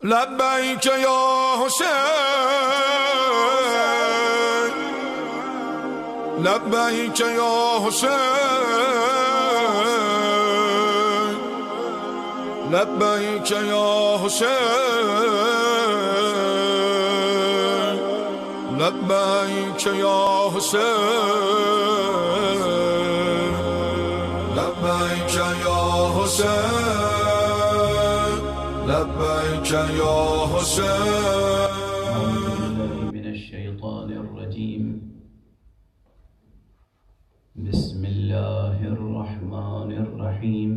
لبیک یا حسین لبیک یا حسین لبیک یا حسین لبیک یا حسین لبیک یا حسین لبیک یا حسین من الشیطان الرجیم بسم اللہ الرحمن الرحیم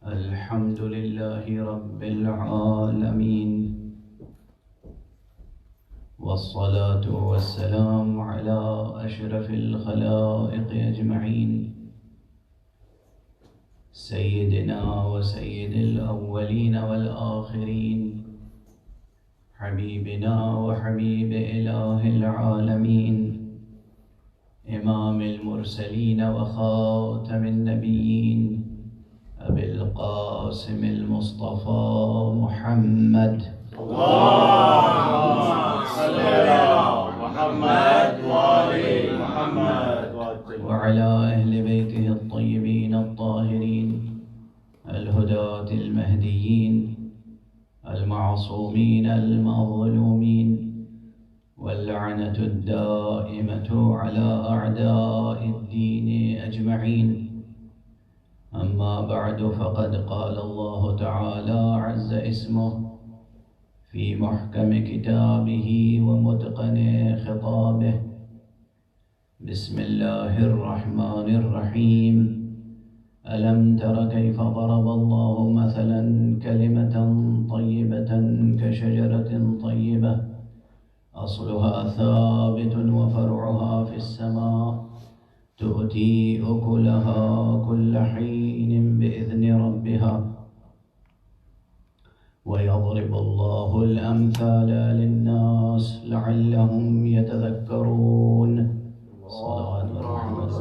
الحمد للہ رب العالمین والصلاة والسلام على أشرف الخلائق أجمعين سيدنا وسيد الأولين والآخرين حبيبنا وحبيب إله العالمين إمام المرسلين وخاتم النبيين أبي القاسم المصطفى محمد اللهم صل على محمد وآل محمد وعلى أهل بيته الطيبين الطاهرين الهداة المهديين المعصومين المظلومين واللعنة الدائمة على أعداء الدين أجمعين أما بعد فقد قال الله تعالى عز اسمه في محكم كتابه ومتقن خطابه بسم الله الرحمن الرحيم ألم تر كيف ضرب الله مثلا كلمة طيبة كشجرة طيبة أصلها ثابت وفرعها في السماء تؤتي أكلها كل حين بإذن ربها ويضرب الله الأمثال للناس لعلهم يتذكرون صلوات ورحمة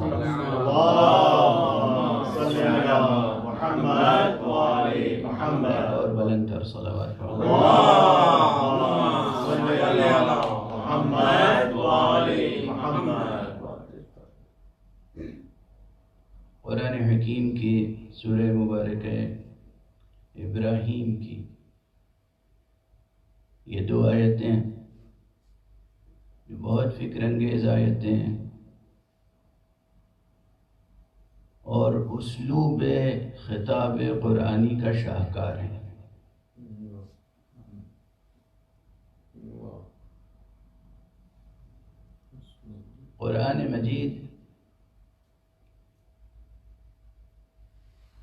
اللهم صل على محمد وآل محمد اور بلندر صلوات اللهم صل على محمد وآل محمد قرآن حکیم کی سورہ مبارکہ ابراہیم کی یہ دو آیتیں جو بہت فکر انگیز آیتیں ہیں اور اسلوب خطاب قرآنی کا شاہکار ہیں. قرآن مجید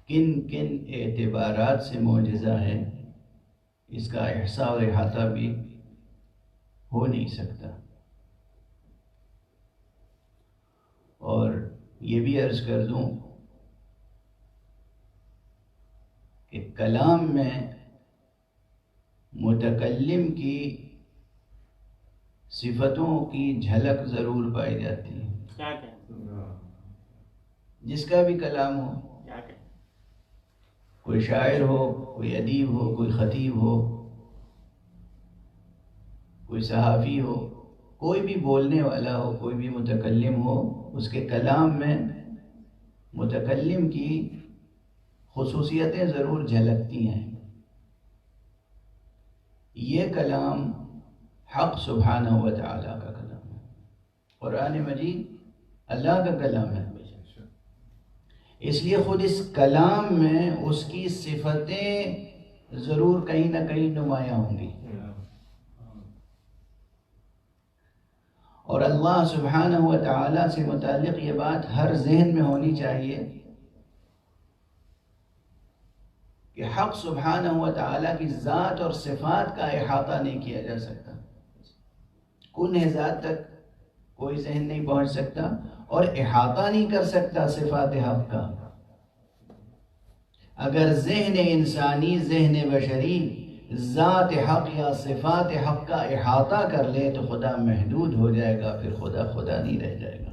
کن کن اعتبارات سے معجزہ ہے اس کا احصاء اور احاطہ بھی ہو نہیں سکتا. اور یہ بھی عرض کر دوں کہ کلام میں متکلم کی صفتوں کی جھلک ضرور پائی جاتی ہے. جس کا بھی کلام ہو، کوئی شاعر ہو، کوئی ادیب ہو، کوئی خطیب ہو، کوئی صحافی ہو، کوئی بھی بولنے والا ہو، کوئی بھی متکلم ہو، اس کے کلام میں متکلم کی خصوصیتیں ضرور جھلکتی ہیں. یہ کلام حق سبحانہ و تعالیٰ کا کلام ہے. قرآن مجید اللہ کا کلام ہے. اس لیے خود اس کلام میں اس کی صفتیں ضرور کہیں نہ کہیں نمایاں ہوں گی. اور اللہ سبحانہ و تعالیٰ سے متعلق یہ بات ہر ذہن میں ہونی چاہیے کہ حق سبحانہ و تعالیٰ کی ذات اور صفات کا احاطہ نہیں کیا جا سکتا. کنہ ذات تک کوئی ذہن نہیں پہنچ سکتا اور احاطہ نہیں کر سکتا صفات حق کا. اگر ذہن انسانی، ذہن بشری ذات حق یا صفات حق کا احاطہ کر لے تو خدا محدود ہو جائے گا، پھر خدا خدا نہیں رہ جائے گا.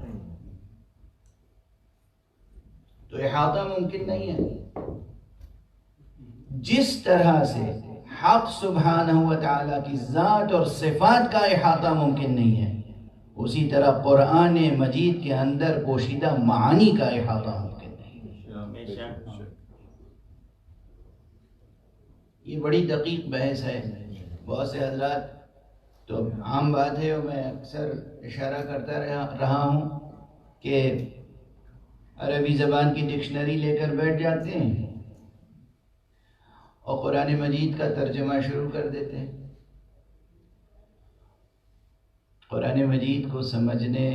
تو احاطہ ممکن نہیں ہے. جس طرح سے حق سبحانہ و تعالیٰ کی ذات اور صفات کا احاطہ ممکن نہیں ہے، اسی طرح قرآن مجید کے اندر پوشیدہ معانی کا احاطہ ممکن نہیں ہے۔ یہ بڑی دقیق بحث ہے۔ بہت سے حضرات تو عام بات ہے، اور میں اکثر اشارہ کرتا رہا ہوں کہ عربی زبان کی ڈکشنری لے کر بیٹھ جاتے ہیں اور قرآن مجید کا ترجمہ شروع کر دیتے ہیں۔ قرآن مجید کو سمجھنے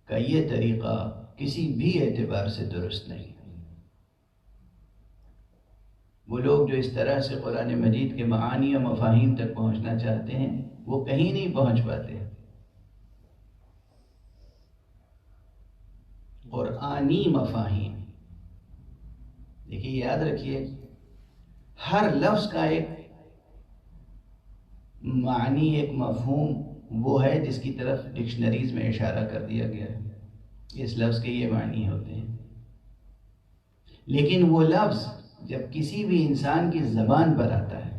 کا یہ طریقہ کسی بھی اعتبار سے درست نہیں۔ وہ لوگ جو اس طرح سے قرآن مجید کے معانی و مفاہیم تک پہنچنا چاہتے ہیں وہ کہیں نہیں پہنچ پاتے۔ قرآنی مفاہیم، دیکھیے یاد رکھیے، ہر لفظ کا ایک معنی، ایک مفہوم وہ ہے جس کی طرف ڈکشنریز میں اشارہ کر دیا گیا ہے، اس لفظ کے یہ معنی ہوتے ہیں۔ لیکن وہ لفظ جب کسی بھی انسان کی زبان پر آتا ہے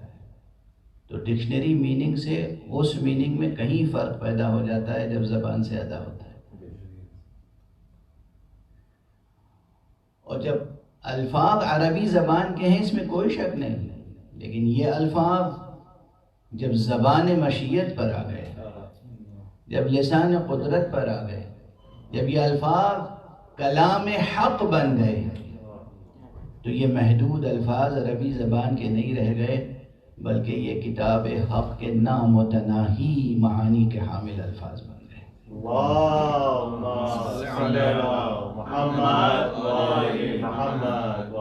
تو ڈکشنری میننگ سے اس میننگ میں کہیں فرق پیدا ہو جاتا ہے جب زبان سے ادا ہوتا ہے۔ اور جب الفاظ عربی زبان کے ہیں اس میں کوئی شک نہیں، لیکن یہ الفاظ جب زبان مشیت پر آ گئے، جب لسان قدرت پر آ گئے، جب یہ الفاظ کلام حق بن گئے تو یہ محدود الفاظ عربی زبان کے نہیں رہ گئے، بلکہ یہ کتاب حق کے نامتناہی معانی کے حامل الفاظ بن گئے۔ اللہم صل علی محمد و آل محمد۔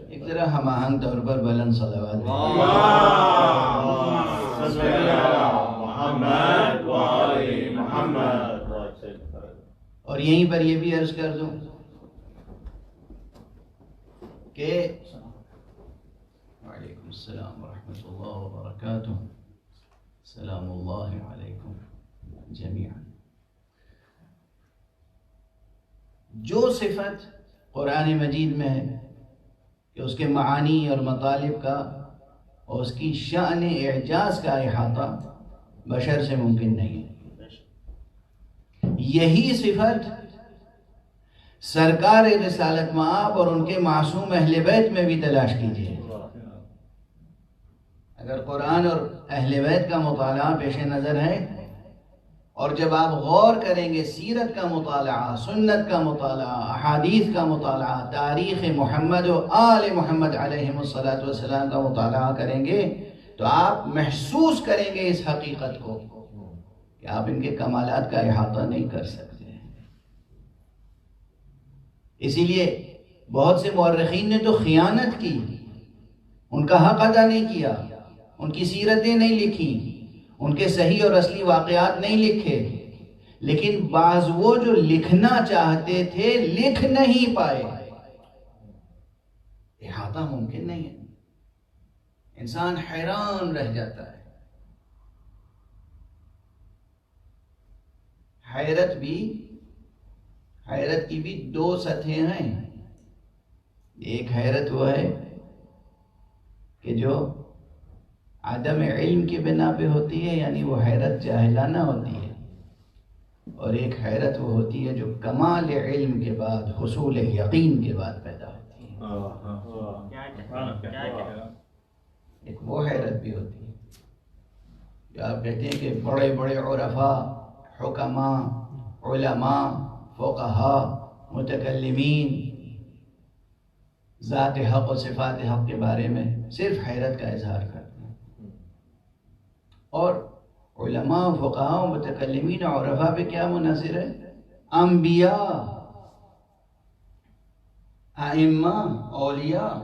ایک ذرا ہم آہنگ طور پر بلند صلوات اللہم صل علی محمد و آل محمد۔ اور یہیں پر یہ بھی عرض کر دوں کہ وعلیکم السلام ورحمۃ اللہ وبرکاتہ، سلام اللہ علیکم جمیعا۔ جو صفت قرآن مجید میں ہے کہ اس کے معانی اور مطالب کا اور اس کی شأن اعجاز کا احاطہ بشر سے ممکن نہیں ہے، یہی صفت سرکار رسالت مآب اور ان کے معصوم اہل بیت میں بھی تلاش کیجیے۔ اگر قرآن اور اہل بیت کا مطالعہ پیش نظر ہے اور جب آپ غور کریں گے، سیرت کا مطالعہ، سنت کا مطالعہ، احادیث کا مطالعہ، تاریخ محمد و آل محمد علیہ السلام کا مطالعہ کریں گے تو آپ محسوس کریں گے اس حقیقت کو کہ آپ ان کے کمالات کا احاطہ نہیں کر سکتے۔ اسی لیے بہت سے مورخین نے تو خیانت کی، ان کا حق ادا نہیں کیا، ان کی سیرتیں نہیں لکھی، ان کے صحیح اور اصلی واقعات نہیں لکھے، لیکن بعض وہ جو لکھنا چاہتے تھے لکھ نہیں پائے۔ احاطہ ممکن نہیں ہے، انسان حیران رہ جاتا ہے۔ حیرت کی بھی دو سطحیں ہیں۔ ایک حیرت وہ ہے کہ جو عدم علم کی بنا پہ ہوتی ہے، یعنی وہ حیرت جاہلانہ ہوتی ہے، اور ایک حیرت وہ ہوتی ہے جو کمال علم کے بعد، حصول یقین کے بعد پیدا ہوتی ہے۔ ایک وہ حیرت بھی ہوتی ہے جو آپ کہتے ہیں کہ بڑے بڑے عرفاء، حکماء، علماء، فقہاء، متکلمین ذات حق و صفات حق کے بارے میں صرف حیرت کا اظہار کرتے ہیں، اور علماء، فقہاء، متکلمین اور عرفاء پہ کیا منحصر ہے؟ انبیاء، ائمہ، اولیاء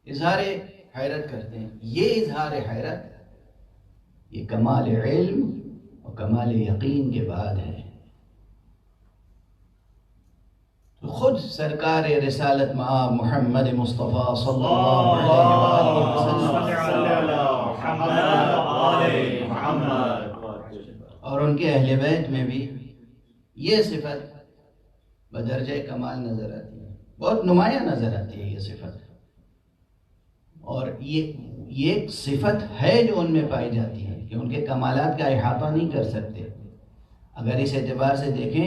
اظہار حیرت کرتے ہیں۔ یہ اظہار حیرت یہ کمال علم اور کمال یقین کے بعد ہے۔ تو خود سرکار رسالت مآب محمد مصطفیٰ صلی اللہ علیہ وسلم اور ان کے اہل بیت میں بھی یہ صفت بدرجہ کمال نظر آتی ہے، بہت نمایاں نظر آتی ہے یہ صفت۔ اور یہ ایک صفت ہے جو ان میں پائی جاتی ہے کہ ان کے کمالات کا احاطہ نہیں کر سکتے. اگر اس اعتبار سے دیکھیں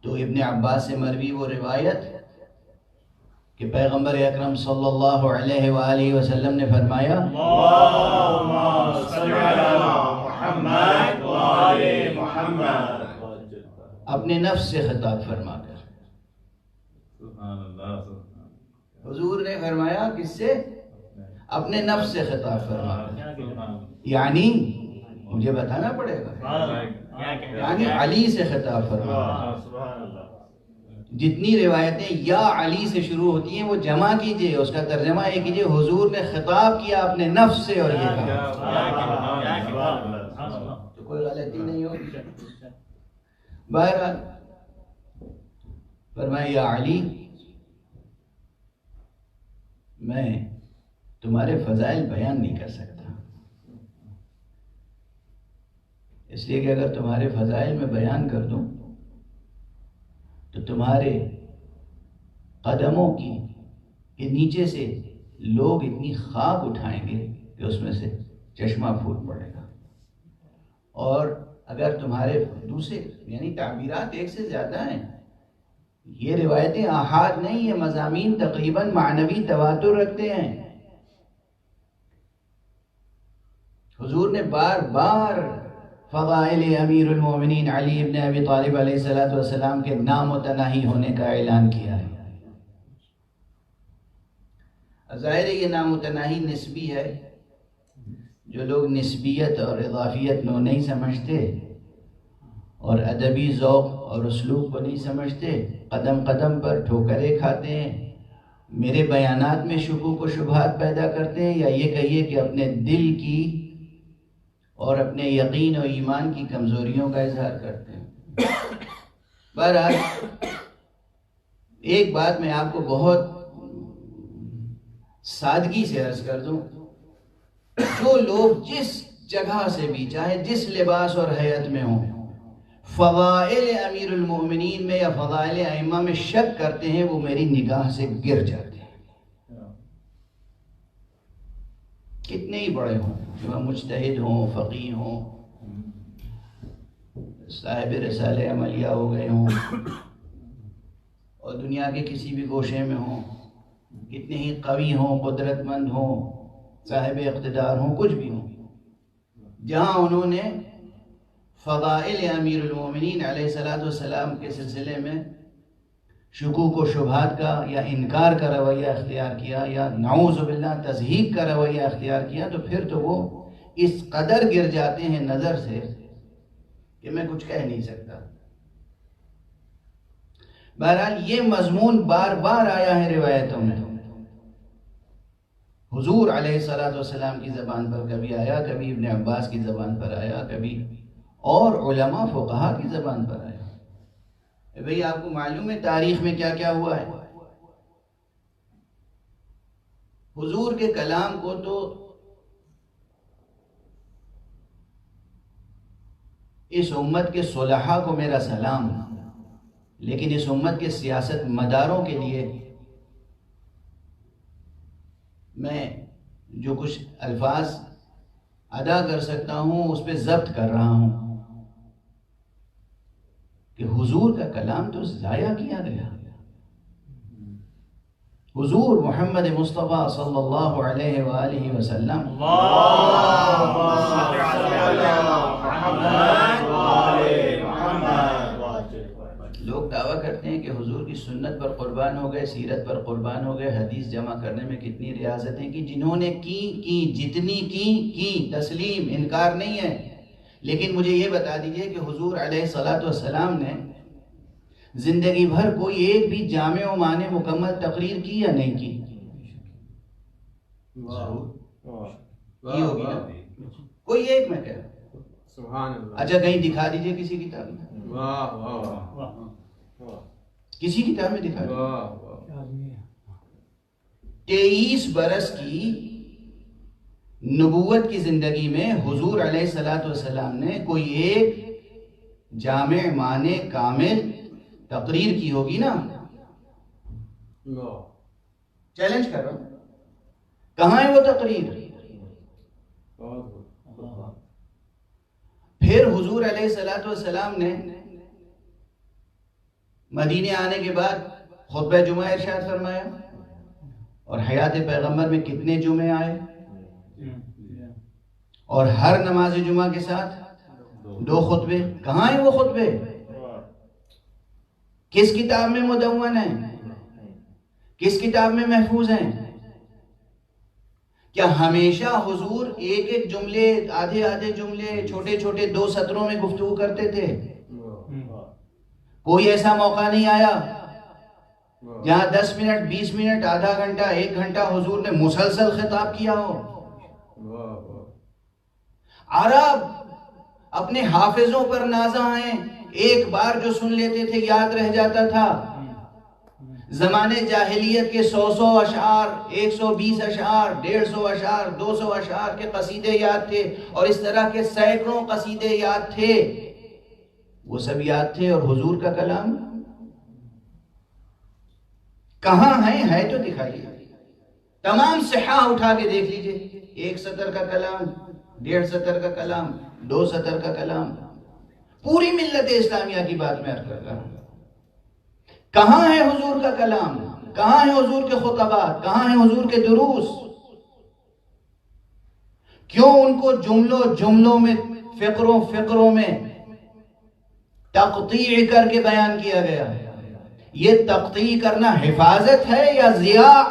تو ابن عباس سے مروی وہ روایت کہ پیغمبر اکرم صلی اللہ علیہ وآلہ وسلم نے فرمایا اللهم صل على محمد وآل محمد. اپنے نفس سے خطاب فرما کر. حضور نے فرمایا کس سے؟ اپنے نفس سے خطاب فرما کر. یعنی مجھے بتانا پڑے گا، یعنی علی سے خطاب فرما کر. جتنی روایتیں یا علی سے شروع ہوتی ہیں وہ جمع کیجئے، اس کا ترجمہ یہ کیجئے حضور نے خطاب کیا اپنے نفس سے اور یہ کہا. تو کوئی غلطی نہیں ہوگی. بہرحال فرمایا یا علی میں تمہارے فضائل بیان نہیں کر سکتا، اس لیے کہ اگر تمہارے فضائل میں بیان کر دوں تو تمہارے قدموں کے نیچے سے لوگ اتنی خاک اٹھائیں گے کہ اس میں سے چشمہ پھوٹ پڑے گا. اور اگر تمہارے دوسرے یعنی تعبیرات ایک سے زیادہ ہیں، یہ روایتیں آحاد نہیں، یہ مضامین تقریباً معنوی تواتر رکھتے ہیں. حضور نے بار بار فضائل امیر المومنین علی ابن ابی طالب علیہ السلام کے نامتناہی ہونے کا اعلان کیا ہے. ظاہر ہے یہ نامتناہی نسبی ہے. جو لوگ نسبیت اور اضافیت کو نہیں سمجھتے اور ادبی ذوق اور اسلوب کو نہیں سمجھتے، قدم قدم پر ٹھوکریں کھاتے ہیں، میرے بیانات میں شکوک و شبہات پیدا کرتے ہیں، یا یہ کہیے کہ اپنے دل کی اور اپنے یقین و ایمان کی کمزوریوں کا اظہار کرتے ہیں. بہرحال ایک بات میں آپ کو بہت سادگی سے عرض کر دوں، جو لوگ جس جگہ سے بھی چاہے جس لباس اور حیت میں ہوں فضائل امیر المؤمنین میں یا فضائل ائمہ میں شک کرتے ہیں، وہ میری نگاہ سے گر جاتے ہیں. کتنے ہی بڑے ہوں، جو مجتہد ہوں، فقیہ ہوں، صاحب رسالہ عملیہ ہو گئے ہوں اور دنیا کے کسی بھی گوشے میں ہوں، کتنے ہی قوی ہوں، قدرت مند ہوں، صاحب اقتدار ہوں، کچھ بھی ہوں، جہاں انہوں نے فضائل امیر المومنین علیہ السلام کے سلسلے میں شکوک و شبہات کا یا انکار کا رویہ اختیار کیا یا نعوذ باللہ تضحیک کا رویہ اختیار کیا، تو پھر تو وہ اس قدر گر جاتے ہیں نظر سے کہ میں کچھ کہہ نہیں سکتا. بہرحال یہ مضمون بار بار آیا ہے روایتوں میں. حضور علیہ السلام کی زبان پر کبھی آیا، کبھی ابن عباس کی زبان پر آیا، کبھی اور علماء فقہا کی زبان پر آیا. بھئی آپ کو معلوم ہے تاریخ میں کیا کیا ہوا ہے. حضور کے کلام کو تو اس امت کے صلحاء کو میرا سلام، لیکن اس امت کے سیاست مداروں کے لیے میں جو کچھ الفاظ ادا کر سکتا ہوں اس پہ ضبط کر رہا ہوں کہ حضور کا کلام تو ضائع کیا گیا. حضور محمد مصطفیٰ صلی اللہ علیہ وآلہ وسلم لوگ دعویٰ کرتے ہیں کہ حضور کی سنت پر قربان ہو گئے، سیرت پر قربان ہو گئے، حدیث جمع کرنے میں کتنی ریاستیں کی، جنہوں نے کی جتنی کی تسلیم، انکار نہیں ہے. لیکن مجھے یہ بتا دیجئے کہ حضور علیہ السلام نے زندگی بھر کوئی ایک بھی جامع و معنی مکمل تقریر کی یا نہیں کی؟ کی ہوگی نا، کوئی ایک میں کہہ. سبحان اللہ. اچھا کہیں دکھا دیجئے کسی کتاب میں، واہ واہ کسی کتاب میں دکھا دیجئے. واہ واہ. 23 برس کی نبوت کی زندگی میں حضور علیہ السلام نے کوئی ایک جامع معنی کامل تقریر کی ہوگی نا. چیلنج کر رہا ہوں. کہاں ہے وہ تقریر؟ پھر حضور علیہ الصلوۃ والسلام نے مدینے آنے کے بعد خطبہ جمعہ ارشاد فرمایا، اور حیات پیغمبر میں کتنے جمعے آئے؟ اور ہر نماز جمعہ کے ساتھ 2 خطبے۔ کہاں ہیں وہ خطبے؟ کس کتاب میں مدون ہیں؟ کس کتاب میں محفوظ ہیں؟ کیا ہمیشہ حضور ایک جملے، آدھے جملے، چھوٹے چھوٹے 2 سطروں میں گفتگو کرتے تھے؟ کوئی ایسا موقع نہیں آیا جہاں 10 منٹ، 20 منٹ، آدھا گھنٹہ، 1 گھنٹہ حضور نے مسلسل خطاب کیا ہو؟ عرب اپنے حافظوں پر نازاں ہیں، ایک بار جو سن لیتے تھے یاد رہ جاتا تھا۔ زمانے جاہلیت کے 100 اشعار، 120 اشعار، 150 اشعار، 200 اشعار کے قصیدے یاد تھے، اور اس طرح کے سینکڑوں قصیدے یاد تھے۔ وہ سب یاد تھے، اور حضور کا کلام کہاں ہے تو دکھائیے۔ تمام صحاح اٹھا کے دیکھ لیجئے، 1 سطر کا کلام، 1.5 سطر کا کلام، 2 سطر کا کلام، پوری ملت اسلامیہ کی بات میں عرض کر رہا ہوں۔ کہاں ہے حضور کا کلام؟ کہاں ہے حضور کے خطبات؟ کہاں ہے حضور کے دروس؟ کیوں ان کو جملوں میں، فقروں میں تقطیع کر کے بیان کیا گیا؟ یہ تقطیع کرنا حفاظت ہے یا ضیاع؟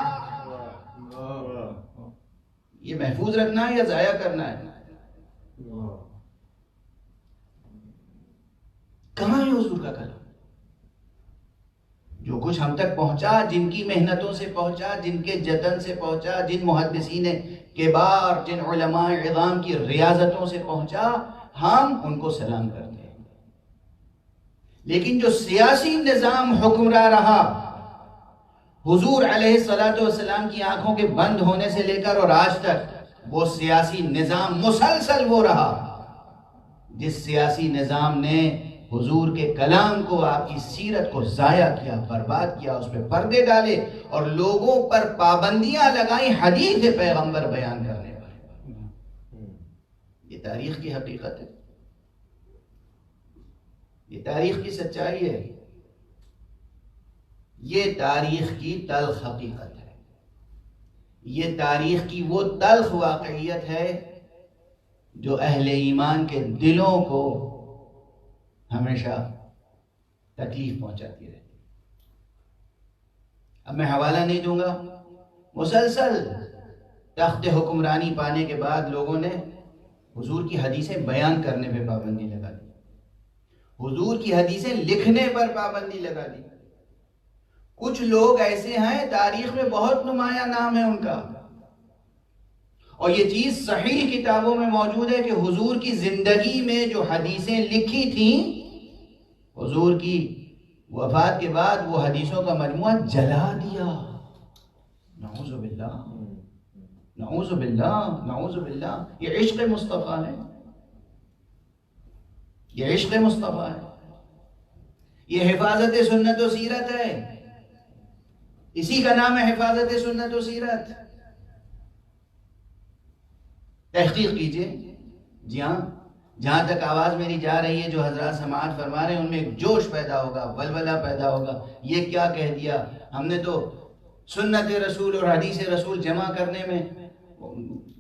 یہ محفوظ رکھنا ہے یا ضائع کرنا ہے؟ کہاں ہے حضور کا کلام؟ جو کچھ ہم تک پہنچا، جن کی محنتوں سے پہنچا، جن کے جتن سے پہنچا، جن محدثین کبار، جن علماء عظام کی ریاضتوں سے پہنچا، ہم ان کو سلام کرتے ہیں۔ لیکن جو سیاسی نظام حکمراں رہا، حضور علیہ الصلوۃ والسلام کی آنکھوں کے بند ہونے سے لے کر اور آج تک، وہ سیاسی نظام مسلسل وہ رہا جس سیاسی نظام نے حضور کے کلام کو، آپ کی سیرت کو ضائع کیا، برباد کیا، اس پہ پردے ڈالے اور لوگوں پر پابندیاں لگائیں حدیث پیغمبر بیان کرنے پر۔ یہ تاریخ کی حقیقت ہے، یہ تاریخ کی سچائی ہے، یہ تاریخ کی تلخ حقیقت ہے، یہ تاریخ کی وہ تلخ واقعیت ہے جو اہل ایمان کے دلوں کو ہمیشہ تکلیف پہنچاتی رہتی۔ اب میں حوالہ نہیں دوں گا، مسلسل تخت حکمرانی پانے کے بعد لوگوں نے حضور کی حدیثیں بیان کرنے پہ پابندی لگا دی، حضور کی حدیثیں لکھنے پر پابندی لگا دی۔ کچھ لوگ ایسے ہیں تاریخ میں بہت نمایاں نام ہے ان کا، اور یہ چیز صحیح کتابوں میں موجود ہے کہ حضور کی زندگی میں جو حدیثیں لکھی تھیں، حضور کی وفات کے بعد وہ حدیثوں کا مجموعہ جلا دیا۔ نعوذ باللہ، نعوذ باللہ، نعوذ باللہ۔ یہ عشق مصطفیٰ ہے، یہ عشق مصطفیٰ ہے، یہ حفاظت سنت و سیرت ہے، اسی کا نام ہے حفاظت سنت و سیرت۔ تحقیق کیجئے، جی ہاں، جہاں تک آواز میری جا رہی ہے، جو حضرات سماعت فرما رہے ہیں، ان میں ایک جوش پیدا ہوگا، ولولہ پیدا ہوگا، یہ کیا کہہ دیا ہم نے؟ تو سنت رسول اور حدیث رسول جمع کرنے میں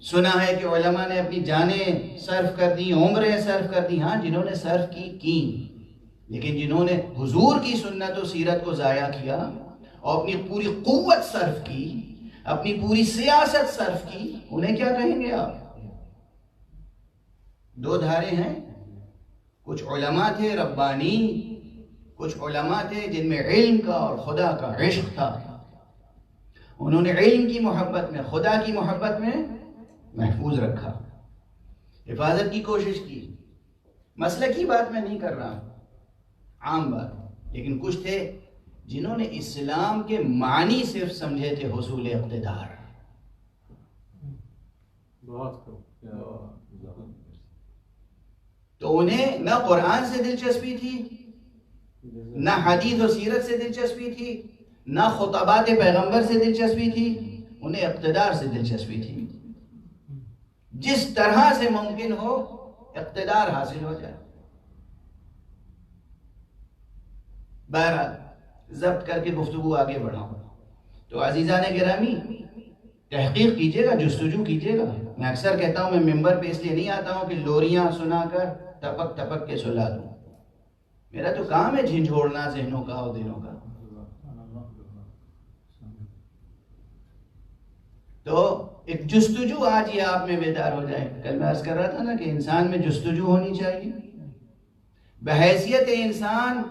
سنا ہے کہ علماء نے اپنی جانیں صرف کر دی، عمریں صرف کر دی۔ ہاں، جنہوں نے صرف کی، لیکن جنہوں نے حضور کی سنت و سیرت کو ضائع کیا اور اپنی پوری قوت صرف کی، اپنی پوری سیاست صرف کی، انہیں کیا کہیں گے آپ؟ 2 دھارے ہیں، کچھ علماء تھے ربانی، کچھ علماء تھے جن میں علم کا اور خدا کا عشق تھا، انہوں نے علم کی محبت میں، خدا کی محبت میں محفوظ رکھا، حفاظت کی کوشش کی۔ مسئلہ کی بات میں نہیں کر رہا، عام بات۔ لیکن کچھ تھے جنہوں نے اسلام کے معنی صرف سمجھے تھے حصول اقتدار، تو انہیں نہ قرآن سے دلچسپی تھی، نہ حدیث و سیرت سے دلچسپی تھی، نہ خطبات پیغمبر سے دلچسپی تھی، انہیں اقتدار سے دلچسپی تھی، جس طرح سے ممکن ہو اقتدار حاصل ہو جائے۔ بہرحال ضبط کر کے گفتگو آگے بڑھاؤں تو عزیزان گرامی تحقیق کیجیے گا، جستجو کیجیے گا۔ میں اکثر کہتا ہوں میں ممبر پہ اس لیے نہیں آتا ہوں کہ لوریاں سنا کر ٹپک ٹپک کے سلا دوں، میرا تو کام ہے جھنجھوڑنا ذہنوں کا اور دلوں کا۔ تو ایک جستجو آج یہ آپ میں بیدار ہو جائے۔ کل میں عرض کر رہا تھا نا کہ انسان میں جستجو ہونی چاہیے، بحیثیت انسان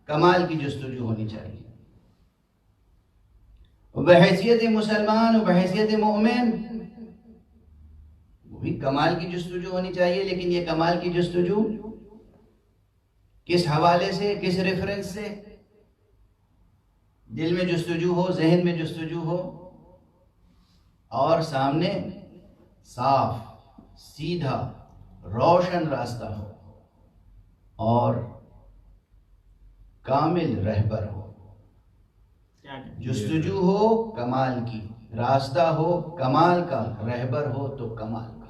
کمال کی جستجو ہونی چاہیے، بحیثیت مسلمان و بحیثیت مومن وہ بھی کمال کی جستجو ہونی چاہیے۔ لیکن یہ کمال کی جستجو کس حوالے سے، کس ریفرنس سے؟ دل میں جستجو ہو، ذہن میں جستجو ہو، اور سامنے صاف سیدھا روشن راستہ ہو اور کامل رہبر ہو۔ جستجو ہو کمال کی، راستہ ہو کمال کا، رہبر ہو تو کمال کا۔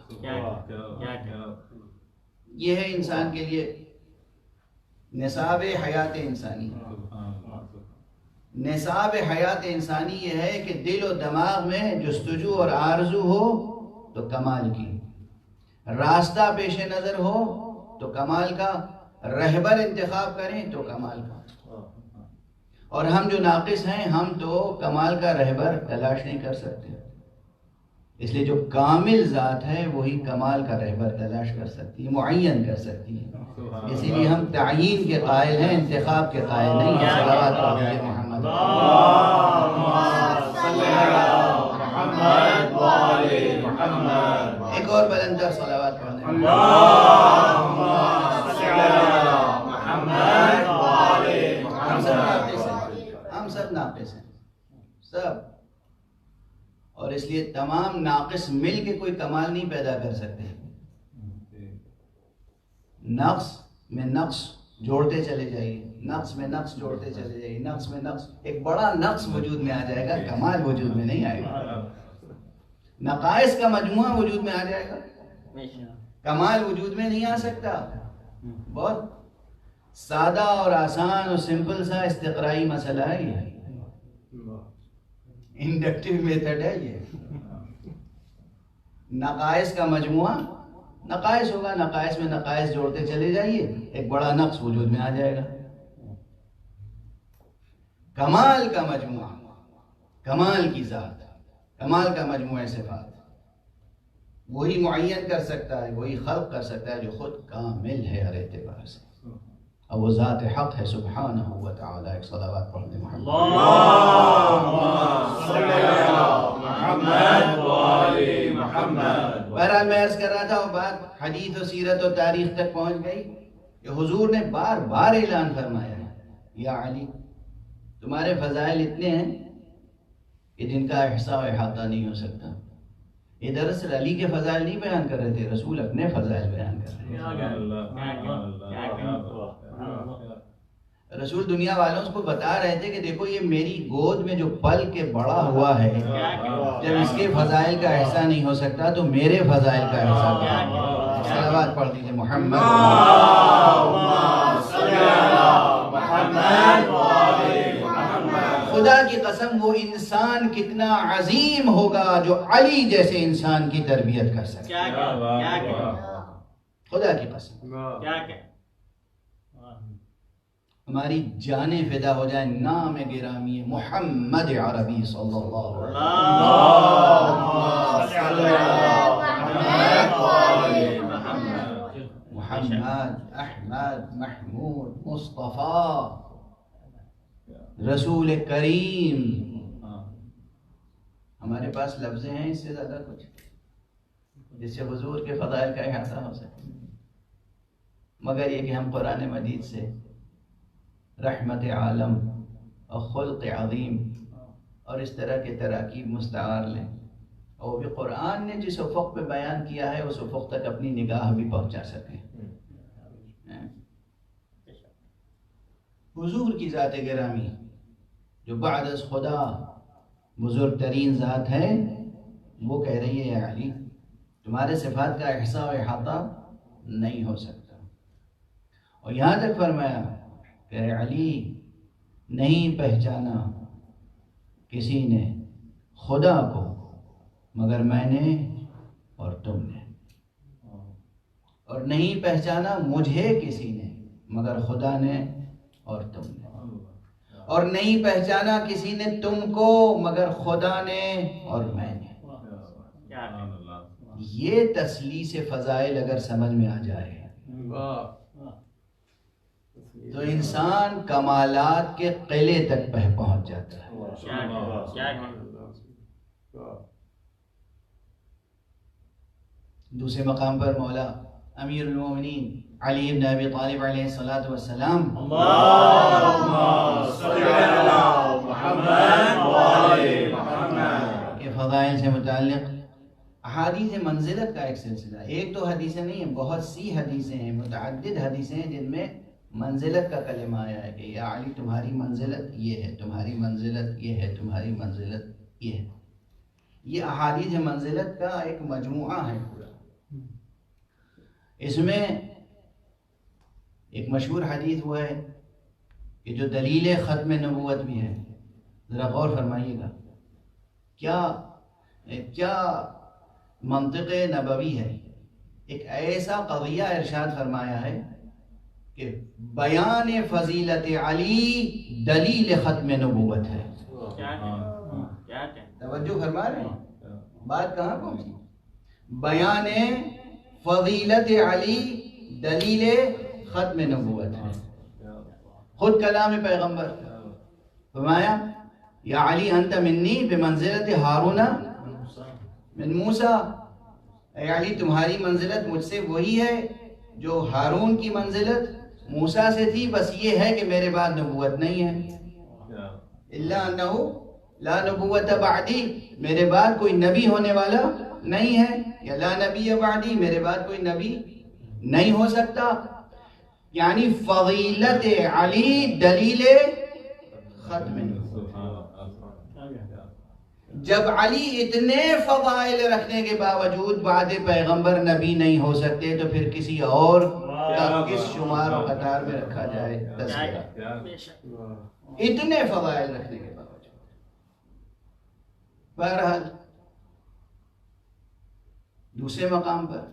یہ ہے انسان کے لیے نصاب حیات انسانی۔ نصاب حیات انسانی یہ ہے کہ دل و دماغ میں جستجو اور آرزو ہو تو کمال کی، راستہ پیش نظر ہو تو کمال کا، رہبر انتخاب کریں تو کمال کا۔ اور ہم جو ناقص ہیں ہم تو کمال کا رہبر تلاش نہیں کر سکتے، اس لیے جو کامل ذات ہے وہی کمال کا رہبر تلاش کر سکتی ہے، معین کر سکتی ہے۔ اسی لیے ہم تعیین کے قائل ہیں، انتخاب کے قائل نہیں ہیں۔ صلوات پڑھیے محمد۔ ایک اور بلندر صلوات پڑھنے۔ ہم سب ناقص ہیں، سب، اور اس لیے تمام ناقص مل کے کوئی کمال نہیں پیدا کر سکتے۔ نقص میں نقص جوڑتے چلے جائیے، نقص میں نقص جوڑتے چلے جائیے، نقص میں نقص، ایک بڑا نقص وجود میں آ جائے گا، کمال وجود میں نہیں آئے گا۔ نقائص کا مجموعہ وجود میں آ جائے گا، کمال وجود میں نہیں آ سکتا۔ بہت سادہ اور آسان اور سمپل سا استقرائی مسئلہ ہے یہ، انڈکٹیو میتھڈ ہے یہ۔ نقائص کا مجموعہ، نقائص ہوگا، نقائص میں نقائص جوڑتے چلے جائیے، ایک بڑا نقص وجود میں آ جائے گا۔ کمال کا مجموعہ، کمال کی ذات، کمال کا مجموعہ صفات، وہی معین کر سکتا ہے، وہی خلق کر سکتا ہے جو خود کامل ہے ہر اعتبار سے، اور وہ ذات حق ہے سبحانہ و تعالی۔ ایک صلوات پڑھ دیں محمد۔ بہرحال میں عرض کر رہا تھا، وہ بات حدیث و سیرت و تاریخ تک پہنچ گئی کہ حضور نے بار بار اعلان فرمایا ہے، یا علی تمہارے فضائل اتنے ہیں کہ جن کا احصاء و احاطہ نہیں ہو سکتا۔ یہ دراصل علی کے فضائل نہیں بیان کر رہے تھے، رسول اپنے فضائل بیان کر رہے تھے۔ رسول دنیا والوں کو بتا رہے تھے کہ دیکھو یہ میری گود میں جو پل کے بڑا ہوا ہے، جب اس کے فضائل کا احصاء نہیں ہو سکتا تو میرے فضائل کا احصاء کیا؟ صلوات پڑھ دیجئے محمد۔ خدا کی قسم وہ انسان کتنا عظیم ہوگا جو علی جیسے انسان کی تربیت کر سکے، خدا کی قسم۔ ہماری جانیں فدا ہو جائیں نام گرامی محمد عربی صلی اللہ علیہ وسلم۔ محمد، احمد، محمود، مصطفیٰ، رسول کریم۔ ہمارے پاس لفظیں ہیں اس سے زیادہ کچھ جس سے حضور کے فضائل کا احاطہ ہو سکے، مگر یہ کہ ہم قرآن مجید سے رحمت عالم اور خلق عظیم اور اس طرح کے تراکیب مستعار لیں، اور وہ بھی قرآن نے جس افق پہ بیان کیا ہے اس افق تک اپنی نگاہ بھی پہنچا سکیں۔ حضور کی ذات گرامی جو بعد از خدا بزرگ ترین ذات ہے، وہ کہہ رہی ہے یا علی تمہارے صفات کا احصاء و احاطہ نہیں ہو سکتا. اور یہاں تک فرمایا کہ اے علی نہیں پہچانا کسی نے خدا کو مگر میں نے اور تم نے، اور نہیں پہچانا مجھے کسی نے مگر خدا نے اور تم نے، اور نہیں پہچانا کسی نے تم کو مگر خدا نے اور میں نے. یہ تسلیث فضائل اگر سمجھ میں آ جائے تو انسان کمالات کے قلعے تک پہنچ جاتا ہے. دوسرے مقام پر مولا امیر المومنین علی بن ابی طالب علیہ الصلوۃ والسلام کے فضائل سے متعلق احادیث منزلت کا ایک سلسلہ. ایک دو حدیثیں نہیں ہیں، بہت سی حدیثیں ہیں، متعدد حدیثیں ہیں جن میں منزلت کا کلمہ آیا ہے کہ یا علی تمہاری منزلت یہ ہے، تمہاری منزلت یہ ہے، تمہاری منزلت یہ ہے. یہ احادیث منزلت کا ایک مجموعہ ہے پورا. اس میں ایک مشہور حدیث وہ ہے کہ جو دلیل ختم نبوت بھی ہے. ذرا غور فرمائیے گا، کیا منطق نبوی ہے. ایک ایسا قضیہ ارشاد فرمایا ہے کہ بیان فضیلت علی دلیل ختم نبوت ہے. توجہ فرما رہے ہیں، بات کہاں پہنچی؟ بیان فضیلت علی دلیل ختم نبوت ہے. خود کلام پیغمبر فرمایا یا علی انت منی بمنزلت ہارون من موسیٰ، اے علی تمہاری منزلت مجھ سے وہی ہے جو ہارون کی منزلت موسیٰ سے تھی، بس یہ ہے کہ میرے بعد نبوت نہیں ہے. الا انہ لا نبوت بعدی، میرے بعد کوئی نبی ہونے والا نہیں ہے، یا لا نبی بعدی، میرے بعد کوئی نبی نہیں ہو سکتا. یعنی فضیلت علی دلیل ختم نبوت. جب علی اتنے فضائل رکھنے کے باوجود بعد پیغمبر نبی نہیں ہو سکتے تو پھر کسی اور کا کس شمار و قطار میں رکھا جائے تذکرہ؟ اتنے فضائل رکھنے کے باوجود. بہرحال دوسرے مقام پر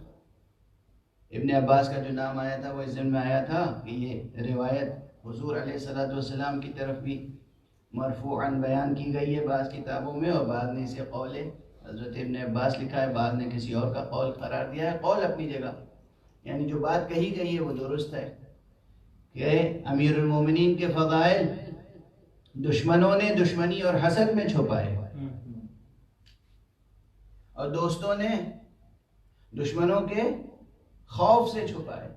ابن عباس کا جو نام آیا تھا وہ اس ضمن میں آیا تھا کہ یہ روایت حضور علیہ الصلوۃ والسلام کی طرف بھی مرفوعاً بیان کی گئی ہے بعض کتابوں میں، اور بعض نے اسے قول حضرت ابن عباس لکھا ہے، بعض نے کسی اور کا قول قرار دیا ہے. قول اپنی جگہ، یعنی جو بات کہی گئی ہے وہ درست ہے کہ امیر المومنین کے فضائل دشمنوں نے دشمنی اور حسد میں چھپائے اور دوستوں نے دشمنوں کے خوف سے چھپائے،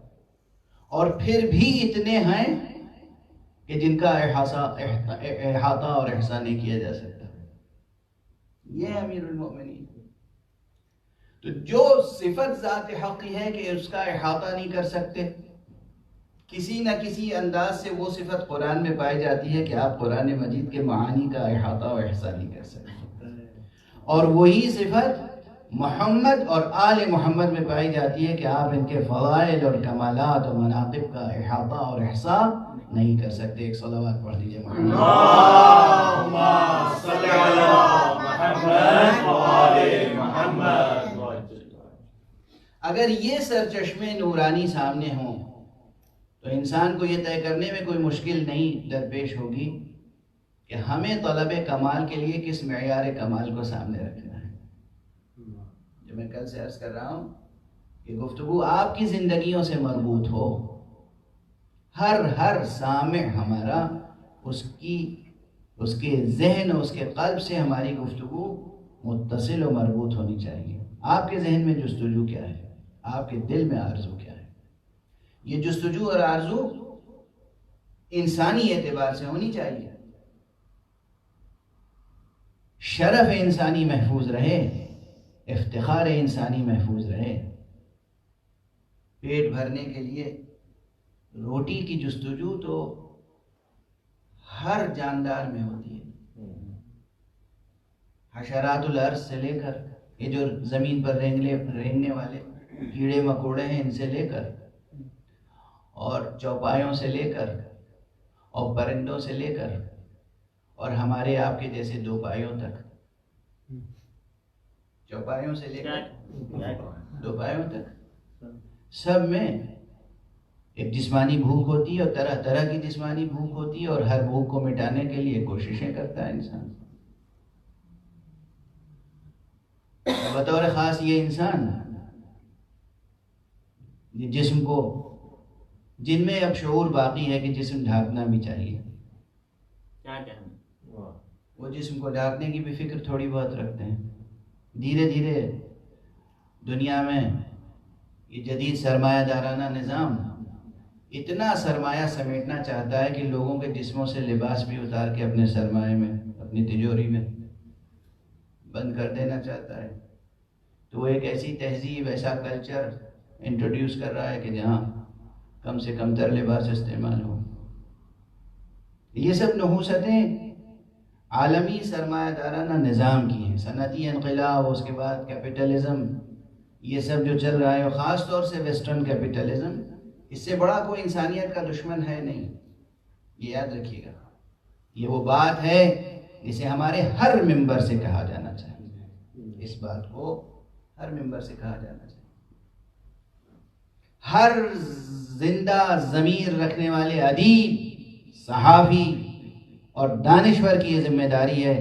اور پھر بھی اتنے ہیں کہ جن کا احاطہ اور احصاء نہیں کیا جا سکتا. یہ امیر المومنین. تو جو صفت ذات حقی ہے کہ اس کا احاطہ نہیں کر سکتے، کسی نہ کسی انداز سے وہ صفت قرآن میں پائی جاتی ہے کہ آپ قرآن مجید کے معانی کا احاطہ و احصاء نہیں کر سکتے، اور وہی صفت محمد اور آل محمد میں پائی جاتی ہے کہ آپ ان کے فضائل اور کمالات اور مناقب کا احاطہ اور احصاء نہیں کر سکتے. ایک صلوات پڑھ دیجئے محمد. اللہم صلی علی محمد و آل محمد. اگر یہ سرچشمے نورانی سامنے ہوں تو انسان کو یہ طے کرنے میں کوئی مشکل نہیں درپیش ہوگی کہ ہمیں طلب کمال کے لیے کس معیار کمال کو سامنے رکھنا ہے. جو میں کل سے عرض کر رہا ہوں کہ گفتگو آپ کی زندگیوں سے مربوط ہو، ہر سامع ہمارا اس کے ذہن اور اس کے قلب سے ہماری گفتگو متصل و مربوط ہونی چاہیے. آپ کے ذہن میں جستجو کیا ہے، آپ کے دل میں آرزو کیا ہے. یہ جستجو اور آرزو انسانی اعتبار سے ہونی چاہیے. شرف انسانی محفوظ رہے، افتخار انسانی محفوظ رہے. پیٹ بھرنے کے لیے روٹی کی جستجو تو ہر جاندار میں ہوتی ہے. حشرات الارض سے لے کر یہ جو زمین پر رینگنے والے کیڑے مکوڑے ہیں ان سے لے کر، اور چوپایوں سے لے کر، اور پرندوں سے لے کر، اور ہمارے آپ کے جیسے دو پایوں تک، چوپایوں سے لے کر دو پایوں تک، سب میں ایک جسمانی بھوک ہوتی ہے اور طرح طرح کی جسمانی بھوک ہوتی ہے، اور ہر بھوک کو مٹانے کے لیے کوششیں کرتا ہے انسان۔ بطور خاص یہ انسان یہ جسم کو، جن میں اب شعور باقی ہے کہ جسم ڈھانپنا بھی چاہیے، وہ جسم کو ڈھانپنے کی بھی فکر تھوڑی بہت رکھتے ہیں۔ دھیرے دھیرے دنیا میں یہ جدید سرمایہ دارانہ نظام اتنا سرمایہ سمیٹنا چاہتا ہے کہ لوگوں کے جسموں سے لباس بھی اتار کے اپنے سرمایہ میں، اپنی تجوری میں بند کر دینا چاہتا ہے۔ تو وہ ایک ایسی تہذیب، ایسا کلچر انٹروڈیوس کر رہا ہے کہ جہاں کم سے کم تر لباس استعمال ہو۔ یہ سب نحوستیں عالمی سرمایہ دارانہ نظام کی ہیں، صنعتی انقلاب، اس کے بعد کیپٹلزم، یہ سب جو چل رہا ہے، اور خاص طور سے ویسٹرن کیپٹلزم، اس سے بڑا کوئی انسانیت کا دشمن ہے نہیں، یہ یاد رکھیے گا۔ یہ وہ بات ہے جسے ہمارے ہر ممبر سے کہا جانا چاہیے، اس بات کو ہر ممبر سے کہا جانا چاہیے۔ ہر زندہ ضمیر رکھنے والے ادیب، صحافی اور دانشور کی یہ ذمہ داری ہے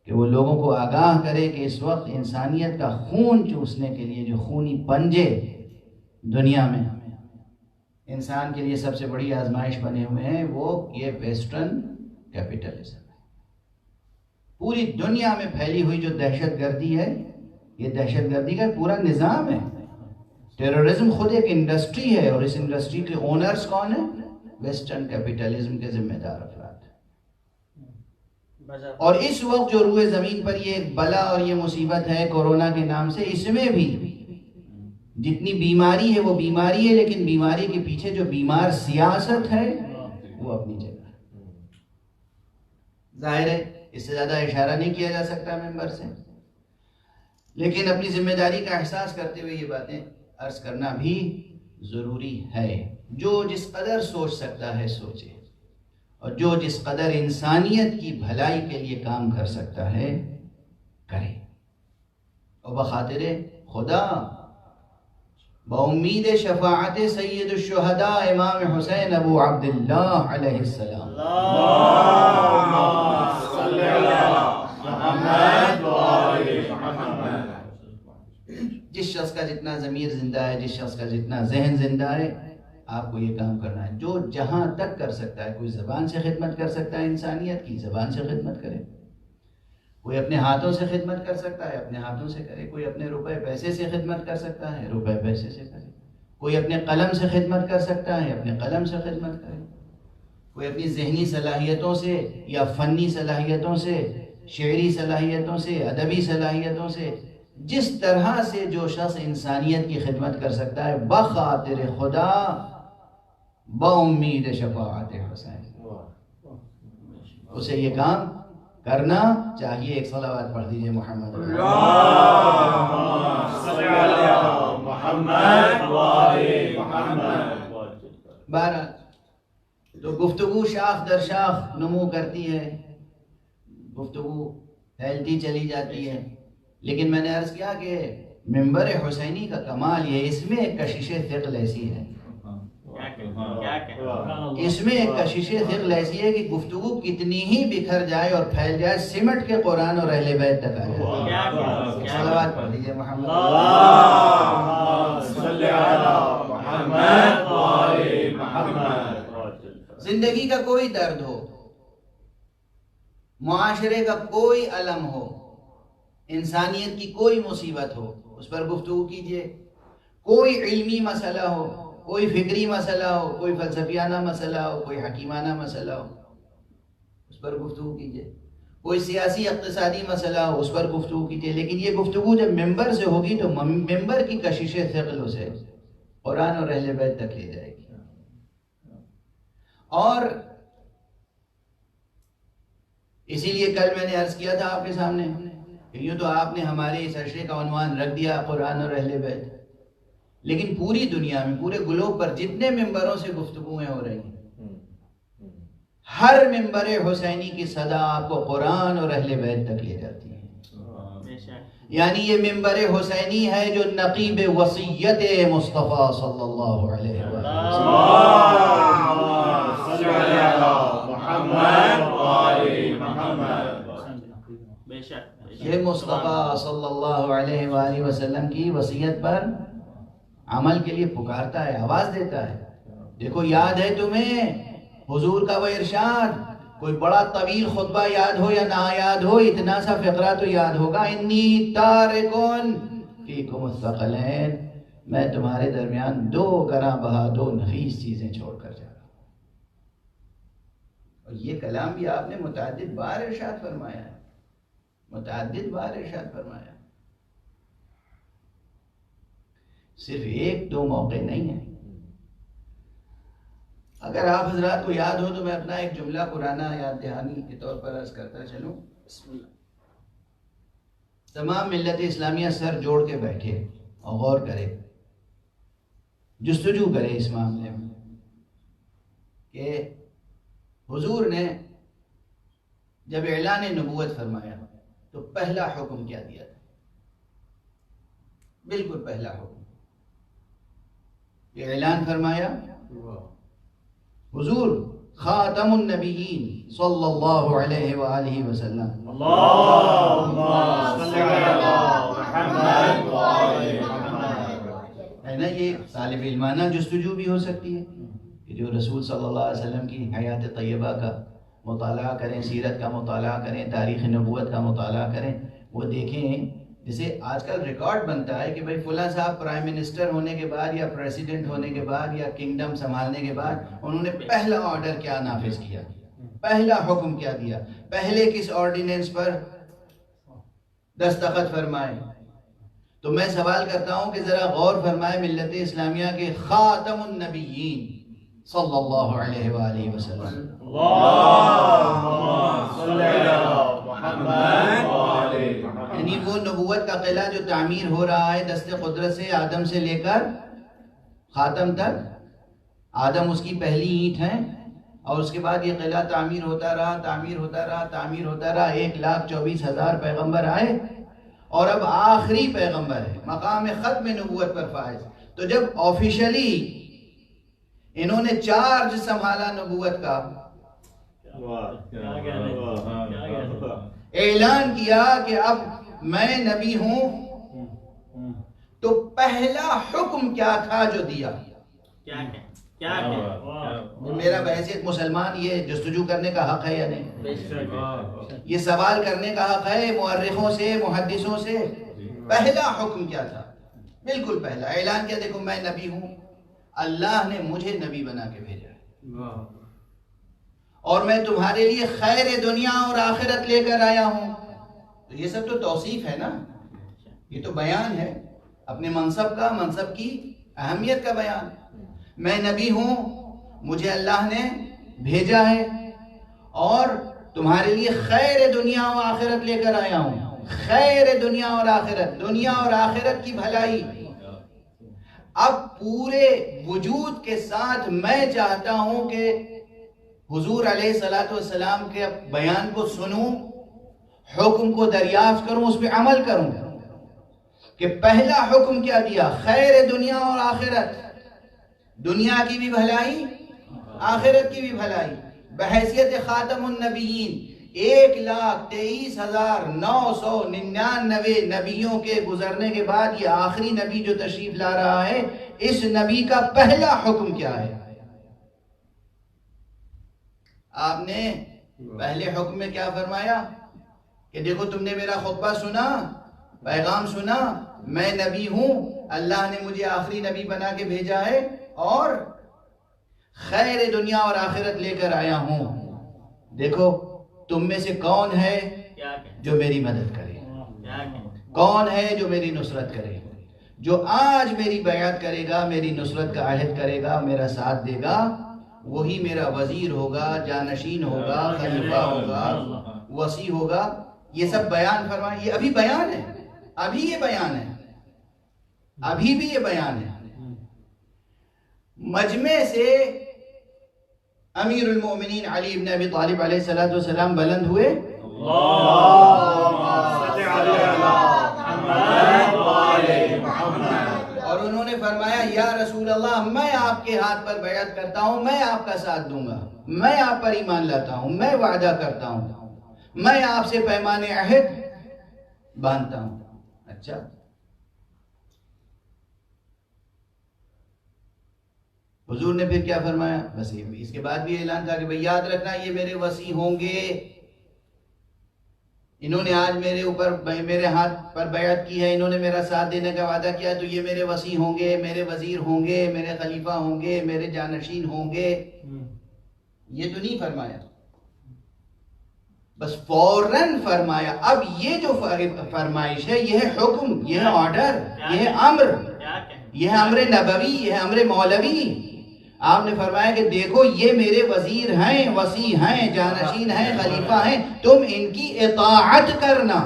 کہ وہ لوگوں کو آگاہ کرے کہ اس وقت انسانیت کا خون چوسنے کے لیے جو خونی پنجے دنیا میں انسان کے لیے سب سے بڑی آزمائش بنے ہوئے ہیں، وہ یہ ویسٹرن کیپٹلزم ہے۔ پوری دنیا میں پھیلی ہوئی جو دہشت گردی ہے، یہ دہشت گردی کا پورا نظام ہے۔ ٹیررزم خود ایک انڈسٹری ہے، اور اس انڈسٹری کے اونرز کون ہیں؟ ویسٹرن کیپٹلزم کے ذمہ دار افراد۔ اور اس وقت جو روئے زمین پر یہ ایک بلا اور یہ مصیبت ہے کورونا کے نام سے، اس میں بھی جتنی بیماری ہے وہ بیماری ہے، لیکن بیماری کے پیچھے جو بیمار سیاست ہے وہ اپنی جگہ ہے۔ ظاہر ہے اس سے زیادہ اشارہ نہیں کیا جا سکتا ممبر سے، لیکن اپنی ذمہ داری کا احساس کرتے ہوئے یہ باتیں عرض کرنا بھی ضروری ہے۔ جو جس قدر سوچ سکتا ہے سوچے، اور جو جس قدر انسانیت کی بھلائی کے لیے کام کر سکتا ہے کرے، اور بخاطر خدا، بامید شفاعت سید الشہداء امام حسین ابو عبداللہ علیہ السلام، جس شخص کا جتنا ضمیر زندہ ہے، جس شخص کا جتنا ذہن زندہ ہے، آپ کو یہ کام کرنا ہے۔ جو جہاں تک کر سکتا ہے، کوئی زبان سے خدمت کر سکتا ہے انسانیت کی، زبان سے خدمت کرے، کوئی اپنے ہاتھوں سے خدمت کر سکتا ہے، اپنے ہاتھوں سے کرے، کوئی اپنے روپے پیسے سے خدمت کر سکتا ہے، روپے پیسے سے کرے، کوئی اپنے قلم سے خدمت کر سکتا ہے، اپنے قلم سے خدمت کرے، کوئی اپنی ذہنی صلاحیتوں سے یا فنی صلاحیتوں سے، شعری صلاحیتوں سے، ادبی صلاحیتوں سے، جس طرح سے جو شخص انسانیت کی خدمت کر سکتا ہے، بخاطر خدا، بامید شفاعت حسین، اسے یہ کام کرنا چاہیے۔ ایک صلوات پڑھ دیجئے محمد بہرحال تو گفتگو شاخ در شاخ نمو کرتی ہے، گفتگو پھیلتی چلی جاتی ہے، لیکن میں نے عرض کیا کہ ممبر حسینی کا کمال یہ، اس میں ایک کشش ثقل ایسی ہے، اس میں ایک کشش ثقل ایسی ہے کہ گفتگو کتنی ہی بکھر جائے اور پھیل جائے، سمٹ کے قرآن اور اہل بیت تک آ جائے۔ صلوات پڑھ دیجئے محمد زندگی کا کوئی درد ہو، معاشرے کا کوئی علم ہو، انسانیت کی کوئی مصیبت ہو، اس پر گفتگو کیجئے۔ کوئی علمی مسئلہ ہو، کوئی فکری مسئلہ ہو، کوئی فلسفیانہ مسئلہ ہو، کوئی حکیمانہ مسئلہ ہو، اس پر گفتگو کیجئے۔ کوئی سیاسی اقتصادی مسئلہ ہو، اس پر گفتگو کیجئے، لیکن یہ گفتگو جب ممبر سے ہوگی تو ممبر کی کشش ثقل اسے قرآن اور اہل بیت تک لے جائے گی۔ اور اسی لیے کل میں نے عرض کیا تھا آپ کے سامنے کہ یوں تو آپ نے ہمارے اس عشرے کا عنوان رکھ دیا قرآن اور اہل بیت، لیکن پوری دنیا میں پورے گلوب پر جتنے ممبروں سے گفتگویں ہو رہی ہیں، ہر ممبر حسینی کی صدا آپ کو قرآن اور اہل بیت تک لے جاتی ہے. یعنی یہ ممبر حسینی ہے جو نقیب وصیت مصطفیٰ صلی اللہ علیہ وسلم. یہ مصطفیٰ صلی اللہ علیہ وآلہ وسلم کی وصیت پر عمل کے لیے پکارتا ہے، آواز دیتا ہے. دیکھو یاد ہے تمہیں حضور کا وہ ارشاد، کوئی بڑا طویل خطبہ یاد ہو یا نہ یاد ہو، اتنا سا فقرہ تو یاد ہوگا، انی تارکن فیکم الثقلین، میں تمہارے درمیان دو گراں بہا دو نفیس چیزیں چھوڑ کر جا رہا ہوں. اور یہ کلام بھی آپ نے متعدد بار ارشاد فرمایا ہے، متعدد بار ارشاد فرمایا، صرف ایک دو موقع نہیں ہیں. اگر آپ حضرات کو یاد ہو تو میں اپنا ایک جملہ پرانا یاد دہانی کے طور پر عرض کرتا چلوں. تمام ملت اسلامیہ سر جوڑ کے بیٹھے اور غور کرے، جستجو کرے اس معاملے میں کہ حضور نے جب اعلان نبوت فرمایا تو پہلا حکم کیا دیا تھا؟ بالکل پہلا حکم یہ اعلان فرمایا، حضور خاتم النبیین صلی اللہ علیہ وآلہ وسلم، اللہم صلی علی محمد وآلہ محمد. ہے نا، یہ طالب علمانہ جستجو بھی ہو سکتی ہے کہ جو رسول صلی اللہ علیہ وسلم کی حیات طیبہ کا مطالعہ کریں، سیرت کا مطالعہ کریں، تاریخ نبوت کا مطالعہ کریں، وہ دیکھیں. جیسے آج کل ریکارڈ بنتا ہے کہ بھائی فلاں صاحب پرائم منسٹر ہونے کے بعد یا پریزیڈنٹ ہونے کے بعد یا کنگڈم سنبھالنے کے بعد انہوں نے پہلا آرڈر کیا نافذ کیا، پہلا حکم کیا دیا، پہلے کس آرڈیننس پر دستخط فرمائے. تو میں سوال کرتا ہوں کہ ذرا غور فرمائے ملت اسلامیہ کے خاتم النبیین صلی اللہ علیہ وآلہ وسلم، اللہم صلی علی محمد وآلہ محمد. یعنی وہ نبوت کا قلعہ جو تعمیر ہو رہا ہے دست قدرت سے، آدم سے لے کر خاتم تک. آدم اس کی پہلی اینٹ ہے اور اس کے بعد یہ قلعہ تعمیر ہوتا رہا، تعمیر ہوتا رہا، تعمیر ہوتا رہا. 1,24,000 پیغمبر آئے اور اب آخری پیغمبر ہے مقام ختم نبوت پر فائز. تو جب آفیشلی انہوں نے چارج سنبھالا نبوت کا، اعلان کیا کہ اب میں نبی ہوں، تو پہلا حکم کیا تھا جو دیا؟ میرا بحیثیت مسلمان یہ جستجو کرنے کا حق ہے یا نہیں؟ یہ سوال کرنے کا حق ہے مورخوں سے، محدثوں سے. پہلا حکم کیا تھا؟ بالکل پہلا اعلان کیا، دیکھو میں نبی ہوں، اللہ نے مجھے نبی بنا کے بھیجا ہے اور میں تمہارے لیے خیر دنیا اور آخرت لے کر آیا ہوں. تو یہ سب تو توصیف ہے نا، یہ تو بیان ہے اپنے منصب کا، منصب کی اہمیت کا بیان. میں نبی ہوں، مجھے اللہ نے بھیجا ہے اور تمہارے لیے خیر دنیا و آخرت لے کر آیا ہوں. خیر دنیا اور آخرت، دنیا اور آخرت کی بھلائی. اب پورے وجود کے ساتھ میں چاہتا ہوں کہ حضور علیہ السلام کے بیان کو سنوں، حکم کو دریافت کروں، اس پہ عمل کروں. کہ پہلا حکم کیا دیا؟ خیر دنیا اور آخرت، دنیا کی بھی بھلائی، آخرت کی بھی بھلائی. بحیثیت خاتم النبیین 1,23,999 نبیوں کے گزرنے کے بعد یہ آخری نبی جو تشریف لا رہا ہے، اس نبی کا پہلا حکم کیا ہے؟ آپ نے پہلے حکم میں کیا فرمایا کہ دیکھو تم نے میرا خطبہ سنا، پیغام سنا، میں نبی ہوں، اللہ نے مجھے آخری نبی بنا کے بھیجا ہے اور خیر دنیا اور آخرت لے کر آیا ہوں. دیکھو تم میں سے کون ہے جو میری مدد کرے، کون ہے جو میری نصرت کرے. جو آج میری بیعت کرے گا، میری نصرت کا عہد کرے گا، میرا ساتھ دے گا، وہی میرا وزیر ہوگا، جانشین ہوگا، خلیفہ ہوگا، وسیع ہوگا. یہ سب بیان فرمائے. یہ ابھی بیان ہے, ابھی یہ بیان ہے, ابھی بھی یہ بیان ہے. مجمع سے امیر المومنین علی ابن ابی طالب علیہ السلام بلند ہوئے. اور انہوں نے فرمایا یا رسول اللہ, میں آپ کے ہاتھ پر بیعت کرتا ہوں, میں آپ کا ساتھ دوں گا, میں آپ پر ایمان لاتا ہوں, میں وعدہ کرتا ہوں, میں آپ سے پیمان عہد باندھتا ہوں. اچھا, حضور نے پھر کیا فرمایا؟ بس اس کے بعد بھی اعلان تھا کہ بھئی یاد رکھنا یہ میرے وصی ہوں گے. انہوں نے آج میرے اوپر میرے ہاتھ پر بیعت کی ہے, انہوں نے میرا ساتھ دینے کا وعدہ کیا, تو یہ میرے وصی ہوں گے, میرے وزیر ہوں گے, میرے خلیفہ ہوں گے, میرے جانشین ہوں گے. یہ تو نہیں فرمایا, بس فوراً فرمایا اب یہ جو فرمائش ہے یہ ہے حکم, یہ ہے آرڈر, یہ ہے امر, یہ ہے امر نبوی, یہ ہے امر مولوی. آپ نے فرمایا کہ دیکھو یہ میرے وزیر ہیں, وصی ہیں, جانشین ہیں, خلیفہ ہیں, تم ان کی اطاعت کرنا.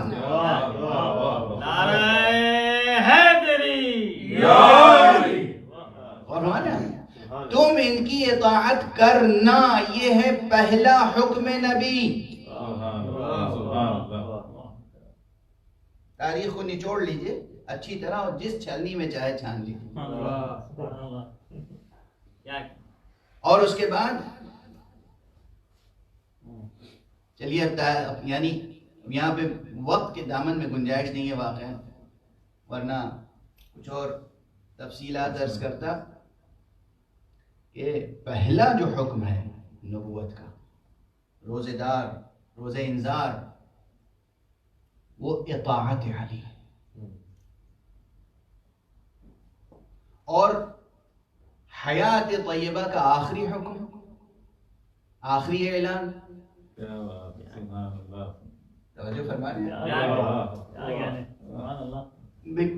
اور تم ان کی اطاعت کرنا, یہ ہے پہلا حکم نبی. تاریخ کو نچوڑ لیجئے اچھی طرح اور جس چھلنی میں چاہے چھان لیجئے. اور اس کے بعد چلیے یعنی یہاں پہ وقت کے دامن میں گنجائش نہیں ہے واقعہ, ورنہ کچھ اور تفصیلات عرض کرتا کہ پہلا جو حکم ہے نبوت کا, روزے دار, روزے انذار, وہ اطاعت علی. اور حیات طیبہ کا آخری حکم, آخری اعلان, توجہ فرمائیں.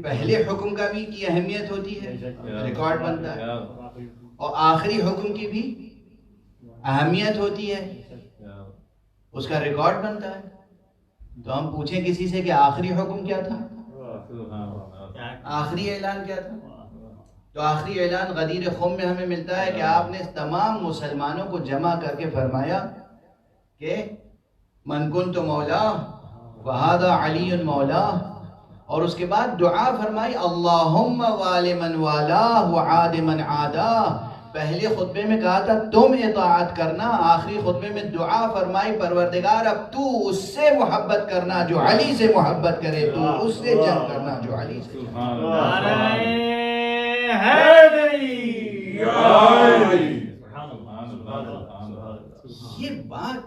پہلے حکم کا بھی کی اہمیت ہوتی ہے, ریکارڈ بنتا ہے, اور آخری حکم کی بھی اہمیت ہوتی ہے, اس کا ریکارڈ بنتا ہے. تو ہم پوچھیں کسی سے کہ آخری حکم کیا تھا, آخری اعلان کیا تھا؟ تو آخری اعلان غدیر خم میں ہمیں ملتا ہے کہ آپ نے تمام مسلمانوں کو جمع کر کے فرمایا کہ من کنت مولا وہذا علی مولا. اور اس کے بعد دعا فرمائی اللہم وال من والا وعاد من عادا. پہلے خطبے میں کہا تھا تم اطاعت کرنا, آخری خطبے میں دعا فرمائی پروردگار اب تو اس سے محبت کرنا جو علی سے محبت کرے, تو اس سے جنگ کرنا جو علی سے جنگ کرے. یہ بات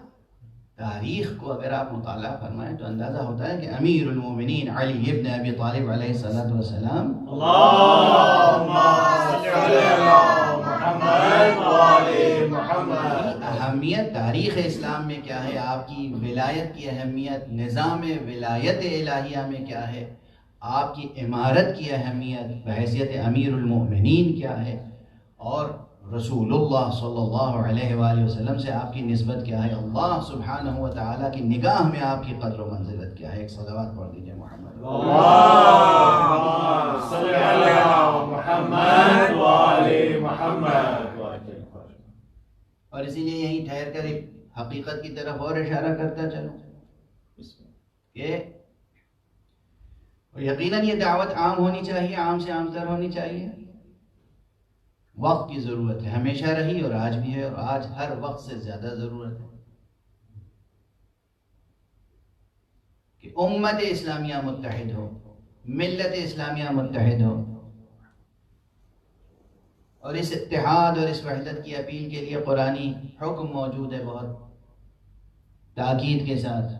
تاریخ کو اگر آپ مطالعہ فرمائیں تو اندازہ ہوتا ہے کہ امیر المومنین علی ابن ابی طالب علیہ السلام اہمیت تاریخ اسلام میں کیا ہے, آپ کی ولایت کی اہمیت, نظام ولایت الہیہ میں کیا ہے, آپ کی امارت کی اہمیت بحیثیت امیر المؤمنین کیا ہے, اور رسول اللہ صلی اللہ علیہ وآلہ وسلم سے آپ کی نسبت کیا ہے, اللہ سبحانہ و تعالیٰ کی نگاہ میں آپ کی قدر و منزلت کیا ہے. ایک صلوات پڑھ دیجئے محمد صلی اللہ محمد وآل محمد. اور اسی لیے یہیں ٹھہر کر ایک حقیقت کی طرف اور اشارہ کرتا چلوں کہ یقیناً یہ دعوت عام ہونی چاہیے, عام سے عام تر ہونی چاہیے. وقت کی ضرورت ہے, ہمیشہ رہی اور آج بھی ہے, اور آج ہر وقت سے زیادہ ضرورت ہے کہ امت اسلامیہ متحد ہو, ملت اسلامیہ متحد ہو. اور اس اتحاد اور اس وحدت کی اپیل کے لیے قرآنی حکم موجود ہے بہت تاکید کے ساتھ,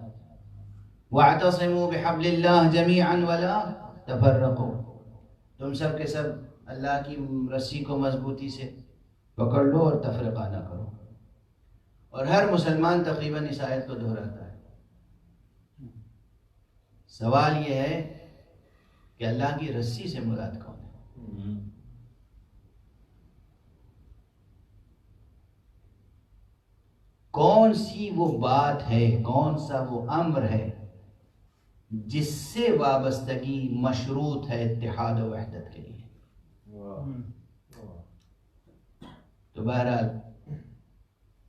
وَاعْتَصِمُوا بِحَبْلِ اللَّهِ جَمِيعًا وَلَا تَفَرَّقُوا. تم سب کے سب اللہ کی رسی کو مضبوطی سے پکڑ لو اور تفرقہ نہ کرو. اور ہر مسلمان تقریباً اس آیت کو دہراتا ہے. سوال یہ ہے کہ اللہ کی رسی سے مراد کون ہے؟ کون سی وہ بات ہے، کون سا وہ امر ہے جس سے وابستگی مشروط ہے اتحاد و وحدت کے لیے. تو بہرحال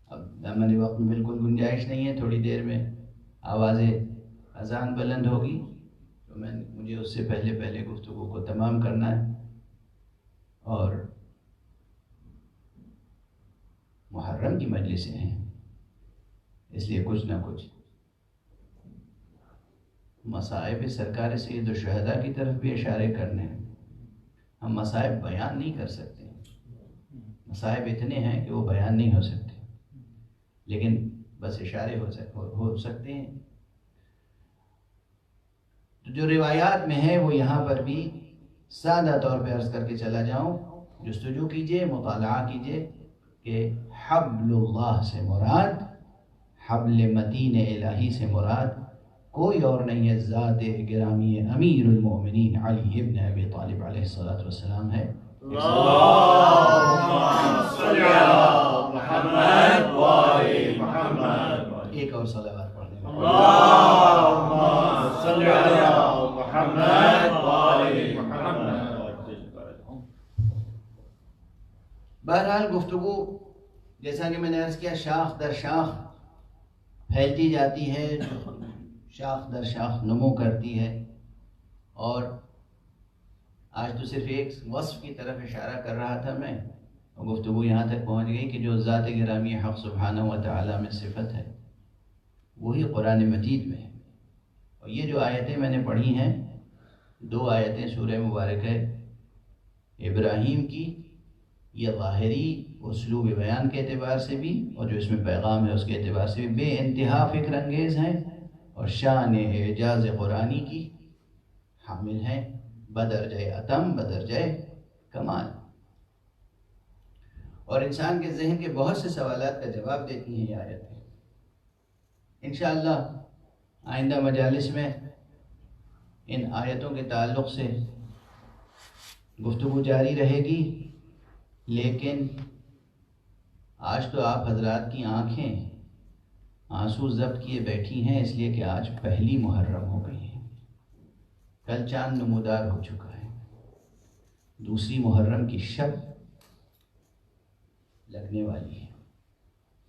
اب ہمارے وقت میں بالکل گنجائش نہیں ہے، تھوڑی دیر میں آواز اذان بلند ہوگی تو مجھے اس سے پہلے گفتگو کو تمام کرنا ہے، اور محرم کی مجلسیں ہیں، اس لیے کچھ نہ کچھ مصائب سرکار سید الشہداء کی طرف بھی اشارے کرنے ہیں. ہم مصائب بیان نہیں کر سکتے، مصائب اتنے ہیں کہ وہ بیان نہیں ہو سکتے، لیکن بس اشارے ہو سکتے ہیں. تو جو روایات میں ہے وہ یہاں پر بھی سادہ طور پہ عرض کر کے چلا جاؤں. جستجو کیجئے، مطالعہ کیجئے کہ حبل اللہ سے مراد، حبل متین الہی سے مراد کوئی اور نہیں ہے، ذات گرامی امیر المؤمنین علی ابن ابی طالب علیہ الصلوۃ والسلام ہے. ایک اور صلوات پڑھ دیں. بہرحال گفتگو جیسا کہ میں نے عرض کیا شاخ در شاخ پھیلتی جاتی ہے، شاخ در شاخ نمو کرتی ہے، اور آج تو صرف ایک وصف کی طرف اشارہ کر رہا تھا میں، اور گفتگو یہاں تک پہنچ گئی کہ جو ذات گرامی حق سبحانہ و تعالیٰ میں صفت ہے وہی قرآن مجید میں ہے. اور یہ جو آیتیں میں نے پڑھی ہیں، 2 آیتیں سورہ مبارکہ ابراہیم کی، یہ ظاہری اسلوب بیان کے اعتبار سے بھی اور جو اس میں پیغام ہے اس کے اعتبار سے بھی بے انتہا فکر انگیز ہیں، اور شان اعجاز قرآنی کی حامل ہیں، بدرجہ اتم، بدرجہ کمال، اور انسان کے ذہن کے بہت سے سوالات کا جواب دیتی ہیں یہ آیتیں. انشاءاللہ آئندہ مجالس میں ان آیتوں کے تعلق سے گفتگو جاری رہے گی، لیکن آج تو آپ حضرات کی آنکھیں آنسو ضبط کیے بیٹھی ہیں، اس لیے کہ آج پہلی محرم ہو گئی ہے، کل چاند نمودار ہو چکا ہے، دوسری محرم کی شب لگنے والی ہے،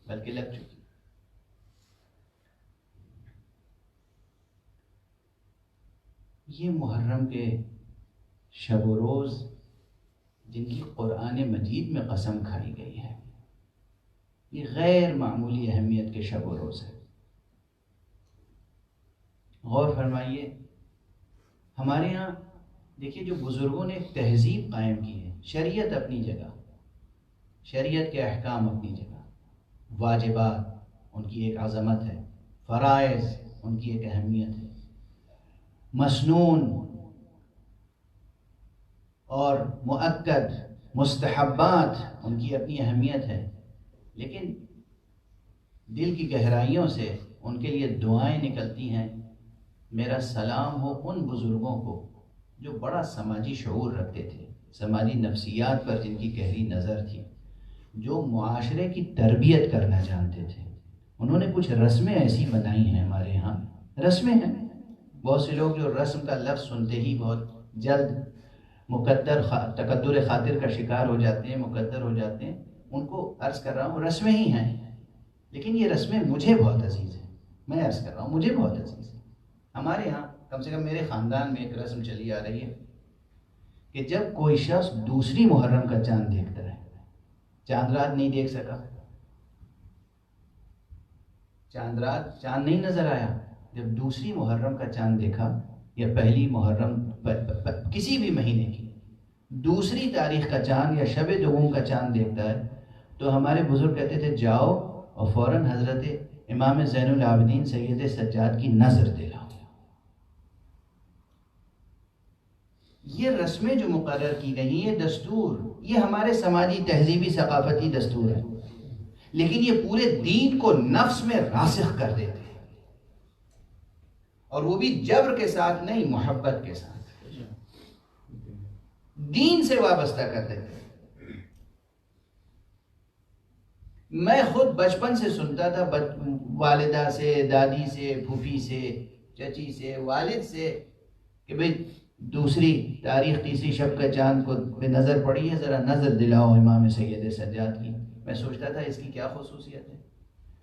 بلکہ لگ چکی. یہ محرم کے شب و روز جن کی قرآن مجید میں قسم کھائی گئی ہے، یہ غیر معمولی اہمیت کے شب و روز ہے. غور فرمائیے، ہمارے ہاں دیکھیے جو بزرگوں نے ایک تہذیب قائم کی ہے، شریعت اپنی جگہ، شریعت کے احکام اپنی جگہ، واجبات ان کی ایک عظمت ہے، فرائض ان کی ایک اہمیت ہے، مسنون اور مؤکد مستحبات ان کی اپنی اہمیت ہے، لیکن دل کی گہرائیوں سے ان کے لیے دعائیں نکلتی ہیں. میرا سلام ہو ان بزرگوں کو جو بڑا سماجی شعور رکھتے تھے، سماجی نفسیات پر جن کی گہری نظر تھی، جو معاشرے کی تربیت کرنا جانتے تھے. انہوں نے کچھ رسمیں ایسی بنائی ہیں ہمارے ہاں، رسمیں ہیں. بہت سے لوگ جو رسم کا لفظ سنتے ہی بہت جلد تقدر خاطر کا شکار ہو جاتے ہیں، مقدر ہو جاتے ہیں. ان کو عرض کر رہا ہوں رسمیں ہی ہیں، لیکن یہ رسمیں مجھے بہت عزیز ہیں. میں عرض کر رہا ہوں مجھے بہت عزیز ہیں. ہمارے ہاں کم سے کم میرے خاندان میں ایک رسم چلی آ رہی ہے کہ جب کوئی شخص دوسری محرم کا چاند دیکھتا ہے، چاند رات نہیں دیکھ سکا، چاند رات چاند نہیں نظر آیا، جب دوسری محرم کا چاند دیکھا یا پہلی محرم کسی بھی مہینے کی دوسری تاریخ کا چاند یا شب دوم کا چاند دیکھتا ہے، تو ہمارے بزرگ کہتے تھے جاؤ اور فوراً حضرت امام زین العابدین سید سجاد کی نظر دلاؤ. یہ رسمیں جو مقرر کی گئی، یہ دستور، یہ ہمارے سماجی تہذیبی ثقافتی دستور ہیں، لیکن یہ پورے دین کو نفس میں راسخ کر دیتے ہیں، اور وہ بھی جبر کے ساتھ نہیں، محبت کے ساتھ دین سے وابستہ کر دیتے ہیں. میں خود بچپن سے سنتا تھا والدہ سے، دادی سے، پھوپھی سے، چچی سے، والد سے کہ بھئی دوسری تاریخ تیسری شب کا چاند کو پہ نظر پڑی ہے، ذرا نظر دلاؤ امام سید سجاد کی۔ میں سوچتا تھا اس کی کیا خصوصیت ہے،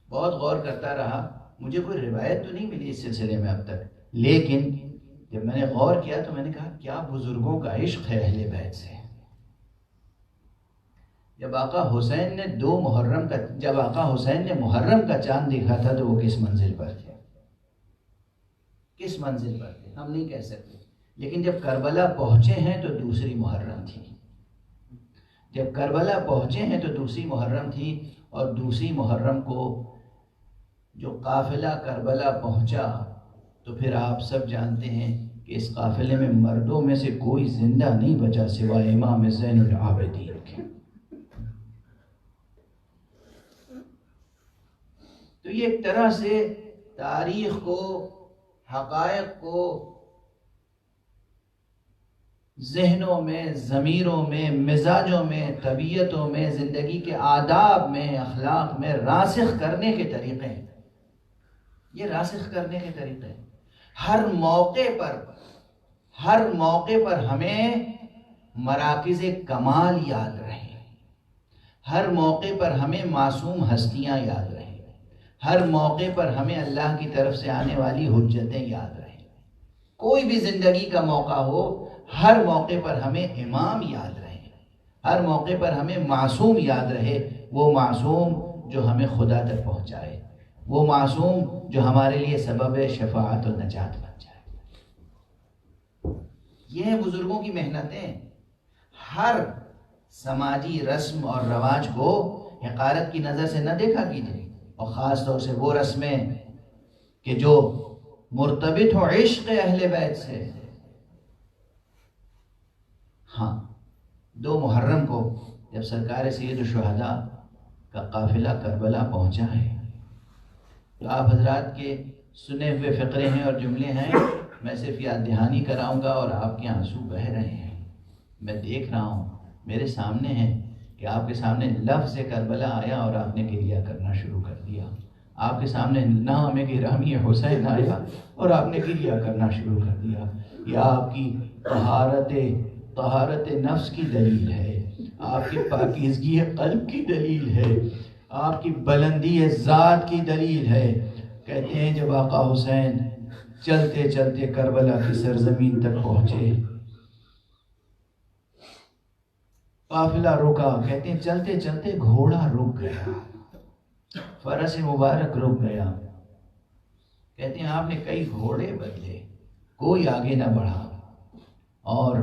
بہت غور کرتا رہا، مجھے کوئی روایت تو نہیں ملی اس سلسلے میں اب تک، لیکن جب میں نے غور کیا تو میں نے کہا کیا بزرگوں کا عشق ہے اہل بیت سے۔ جب آقا حسین نے محرم کا چاند دیکھا تھا تو وہ کس منزل پر تھے، کس منزل پر تھے ہم نہیں کہہ سکتے، لیکن جب کربلا پہنچے ہیں تو دوسری محرم تھی، جب کربلا پہنچے ہیں تو دوسری محرم تھی، اور دوسری محرم کو جو قافلہ کربلا پہنچا تو پھر آپ سب جانتے ہیں کہ اس قافلے میں مردوں میں سے کوئی زندہ نہیں بچا سوائے امام زین العابدین کے۔ تو یہ ایک طرح سے تاریخ کو، حقائق کو ذہنوں میں، ضمیروں میں، مزاجوں میں، طبیعتوں میں، زندگی کے آداب میں، اخلاق میں راسخ کرنے کے طریقے ہیں۔ یہ راسخ کرنے کے طریقے ہیں۔ ہر موقع پر ہمیں مراکز کمال یاد رہیں، ہر موقع پر ہمیں معصوم ہستیاں یاد رہیں، ہر موقع پر ہمیں اللہ کی طرف سے آنے والی حجتیں یاد رہیں۔ کوئی بھی زندگی کا موقع ہو، ہر موقع پر ہمیں امام یاد رہے، ہر موقع پر ہمیں معصوم یاد رہے، وہ معصوم جو ہمیں خدا تک پہنچائے، وہ معصوم جو ہمارے لیے سبب شفاعت و نجات بن جائے۔ یہ ہیں بزرگوں کی محنتیں۔ ہر سماجی رسم اور رواج کو حقارت کی نظر سے نہ دیکھا کیجیے، اور خاص طور سے وہ رسمیں کہ جو مرتبط ہو عشق اہل بیت سے۔ ہاں، 2 محرم کو جب سرکار سید الشہداء کا قافلہ کربلا پہنچا ہے تو آپ حضرات کے سنے ہوئے فقرے ہیں اور جملے ہیں، میں صرف یاد دہانی کراؤں گا، اور آپ کے آنسو بہہ رہے ہیں۔ میں دیکھ رہا ہوں، میرے سامنے ہے کہ آپ کے سامنے لفظ کربلا آیا اور آپ نے گریہ کرنا شروع کر دیا، آپ کے سامنے نام گرامی حسین آیا اور آپ نے گریہ کرنا شروع کر دیا۔ یہ آپ کی طہارت نفس کی دلیل ہے، آپ کی پاکیزگی قلب کی دلیل ہے، آپ کی بلندی ذات کی دلیل ہے۔ کہتے ہیں جب آقا حسین چلتے چلتے کربلا کی سرزمین تک پہنچے، قافلہ رکا، کہتے ہیں چلتے چلتے گھوڑا رک گیا، فرس مبارک رک گیا۔ کہتے ہیں آپ نے کئی گھوڑے بدلے، کوئی آگے نہ بڑھا، اور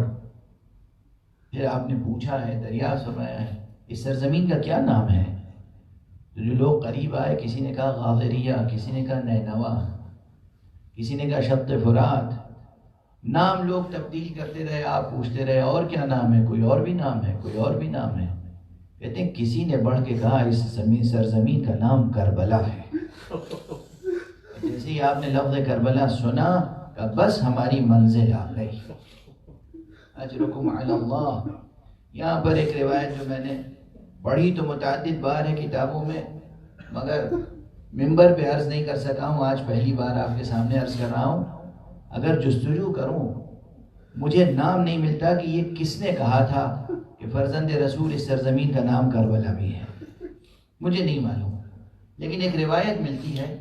پھر آپ نے پوچھا ہے، دریافت فرمایا ہے اس سرزمین کا کیا نام ہے؟ تو جو لوگ قریب آئے، کسی نے کہا غاضریہ، کسی نے کہا نینوا، کسی نے کہا شط فرات، نام لوگ تبدیل کرتے رہے، آپ پوچھتے رہے اور کیا نام ہے، کوئی اور بھی نام ہے، کوئی اور بھی نام ہے۔ کہتے ہیں کسی نے بڑھ کے کہا اس سرزمین کا نام کربلا ہے۔ جیسے ہی آپ نے لفظ کربلا سنا کہ بس ہماری منزل آ گئی، اجرکم علی اللہ۔ یہاں پر ایک روایت جو میں نے پڑھی تو متعدد بار ہے کتابوں میں، مگر ممبر پہ عرض نہیں کر سکا ہوں، آج پہلی بار آپ کے سامنے عرض کر رہا ہوں۔ اگر جستجو کروں مجھے نام نہیں ملتا کہ یہ کس نے کہا تھا کہ فرزند رسول اس سرزمین کا نام کربلا بھی ہے، مجھے نہیں معلوم، لیکن ایک روایت ملتی ہے۔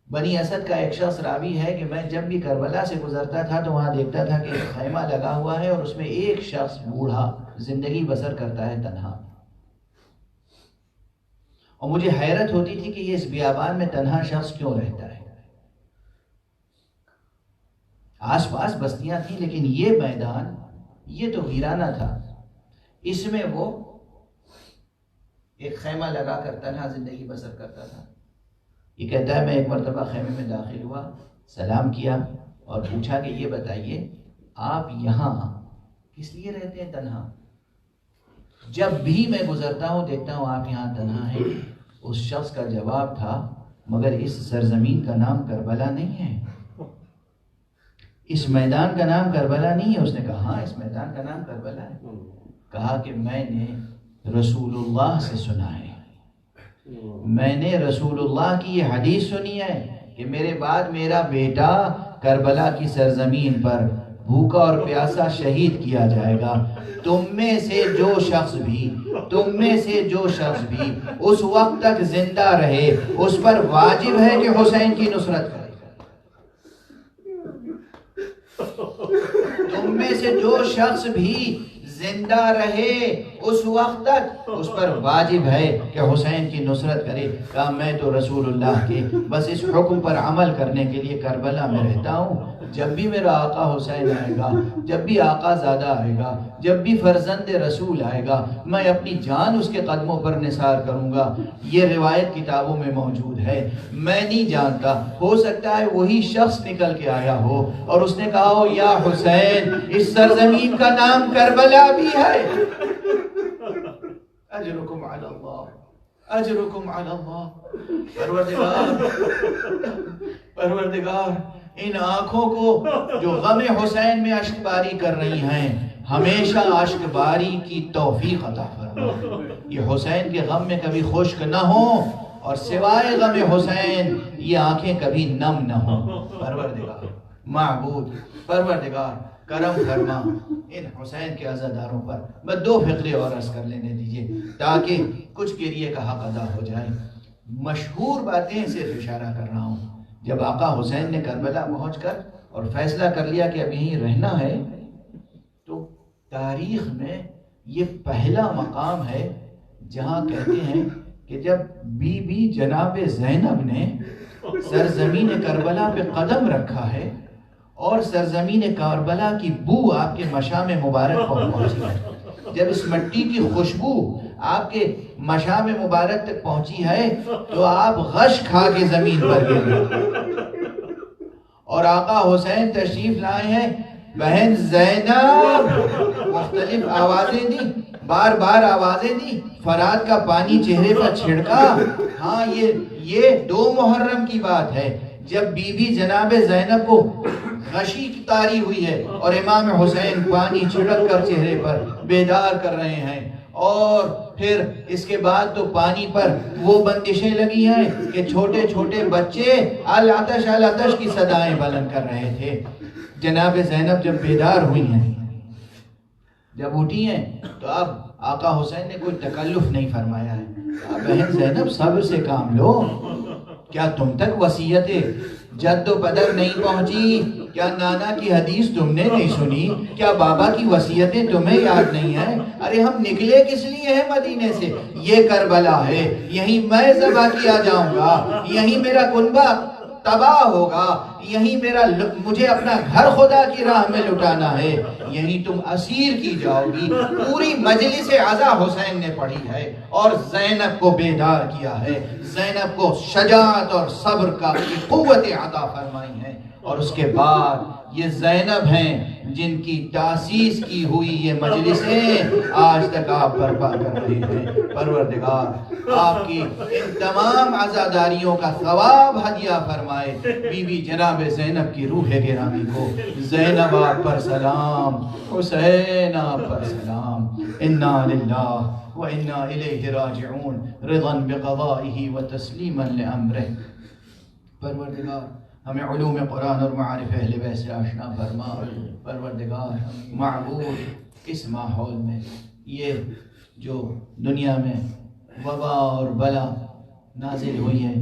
بنی اسد کا ایک شخص راوی ہے کہ میں جب بھی کربلا سے گزرتا تھا تو وہاں دیکھتا تھا کہ ایک خیمہ لگا ہوا ہے اور اس میں ایک شخص بوڑھا زندگی بسر کرتا ہے تنہا، اور مجھے حیرت ہوتی تھی کہ یہ اس بیابان میں تنہا شخص کیوں رہتا ہے۔ آس پاس بستیاں تھیں لیکن یہ میدان، یہ تو ویرانہ تھا، اس میں وہ ایک خیمہ لگا کر تنہا زندگی بسر کرتا تھا۔ یہ کہتا ہے میں ایک مرتبہ خیمے میں داخل ہوا، سلام کیا اور پوچھا کہ یہ بتائیے آپ یہاں کس لیے رہتے ہیں تنہا؟ جب بھی میں گزرتا ہوں دیکھتا ہوں آپ یہاں تنہا ہیں۔ اس شخص کا جواب تھا مگر اس سرزمین کا نام کربلا نہیں ہے، اس میدان کا نام کربلا نہیں ہے۔ اس نے کہا ہاں اس میدان کا نام کربلا ہے۔ کہا کہ میں نے رسول اللہ سے سنا ہے میں نے رسول اللہ کی یہ حدیث سنی ہے کہ میرے بعد میرا بیٹا کربلا کی سرزمین پر بھوکا اور پیاسا شہید کیا جائے گا. تم میں سے جو شخص بھی اس وقت تک زندہ رہے اس پر واجب ہے کہ حسین کی نصرت کرے. تم میں سے جو شخص بھی زندہ رہے اس وقت تک اس پر واجب ہے کہ حسین کی نصرت کرے. کہا میں تو رسول اللہ کے بس اس حکم پر عمل کرنے کے لیے کربلا میں رہتا ہوں. جب بھی میرا آقا حسین آئے گا، جب بھی آقا زادہ آئے گا، جب بھی فرزند رسول آئے گا، میں اپنی جان اس کے قدموں پر نثار کروں گا. یہ روایت کتابوں میں موجود ہے. میں نہیں جانتا، ہو سکتا ہے وہی شخص نکل کے آیا ہو اور اس نے کہا ہو یا حسین اس سرزمین کا نام کربلا بھی ہے. اجرکم علی اللہ، اجرکم علی اللہ. پروردگار ان آنکھوں کو جو غم حسین میں اشک باری کر رہی ہیں ہمیشہ اشک باری کی توفیق عطا فرما. یہ حسین کے غم میں کبھی خشک نہ ہو اور سوائے غم حسین یہ آنکھیں کبھی نم نہ ہوں. پروردگار معبود، پروردگار کرم فرما ان حسین کے عزاداروں پر. میں 2 فقرے اور عرض کر لینے دیجئے تاکہ کچھ گریے کا حق ادا ہو جائے. مشہور باتیں صرف اشارہ کر رہا ہوں. جب آقا حسین نے کربلا پہنچ کر اور فیصلہ کر لیا کہ اب یہیں رہنا ہے تو تاریخ میں یہ پہلا مقام ہے جہاں کہتے ہیں کہ جب بی بی جناب زینب نے سرزمین کربلا پہ قدم رکھا ہے اور سرزمین کربلا کی بو آپ کے مشام مبارک پر پہنچی ہے، جب اس مٹی کی خوشبو آپ کے مشام مبارک تک پہنچی ہے تو آپ غش کھا کے زمین پر گرے. اور آقا حسین تشریف لائے ہیں. بہن زینب مختلف آوازیں دی، بار بار آوازیں دی، فرات کا پانی چہرے پر چھڑکا. ہاں یہ 2 محرم کی بات ہے جب بی بی جناب زینب کو غشی تاری ہوئی ہے اور امام حسین پانی چھڑک کر چہرے پر بیدار کر رہے ہیں. اور پھر اس کے بعد تو پانی پر وہ بندشیں لگی ہیں کہ چھوٹے چھوٹے بچے العطش العطش کی صدائیں بلند کر رہے تھے. جناب زینب جب بیدار ہوئی ہیں، جب اٹھی ہیں تو اب آقا حسین نے کوئی تکلف نہیں فرمایا ہے. بہن زینب صبر سے کام لو. کیا تم تک وصیت جد و بدر نہیں پہنچی؟ کیا نانا کی حدیث تم نے نہیں سنی؟ کیا بابا کی وصیتیں تمہیں یاد نہیں ہیں؟ ارے ہم نکلے کس لیے ہیں مدینے سے؟ یہ کربلا ہے، یہیں میں ذبح کیا جاؤں گا، یہیں میرا کنبہ تباہ ہوگا، یہیں مجھے اپنا گھر خدا کی راہ میں لٹانا ہے، یہیں تم اسیر کی جاؤ گی. پوری مجلس عزا حسین نے پڑھی ہے اور زینب کو بیدار کیا ہے، زینب کو شجاعت اور صبر کا قوت عطا فرمائی ہے. اور اس کے بعد یہ زینب ہیں جن کی تاسیس کی ہوئی یہ مجلسیں آج تک آپ برپا کر رہے ہیں. پروردگار آپ کی ان تمام عزاداریوں کا ثواب ہدیہ فرمائے. بی بی جناب زینب کی روح گرامی کو. زینب آپ پر سلام، حسین آپ پر سلام. انا للہ وانا الیہ راجعون رضا بقضائہ وتسلیما لامرہ. پروردگار ہمیں علوم قرآن اور معارف اہل بیت سے آشنا فرما. پروردگار معبود اس ماحول میں یہ جو دنیا میں وبا اور بلا نازل ہوئی ہے،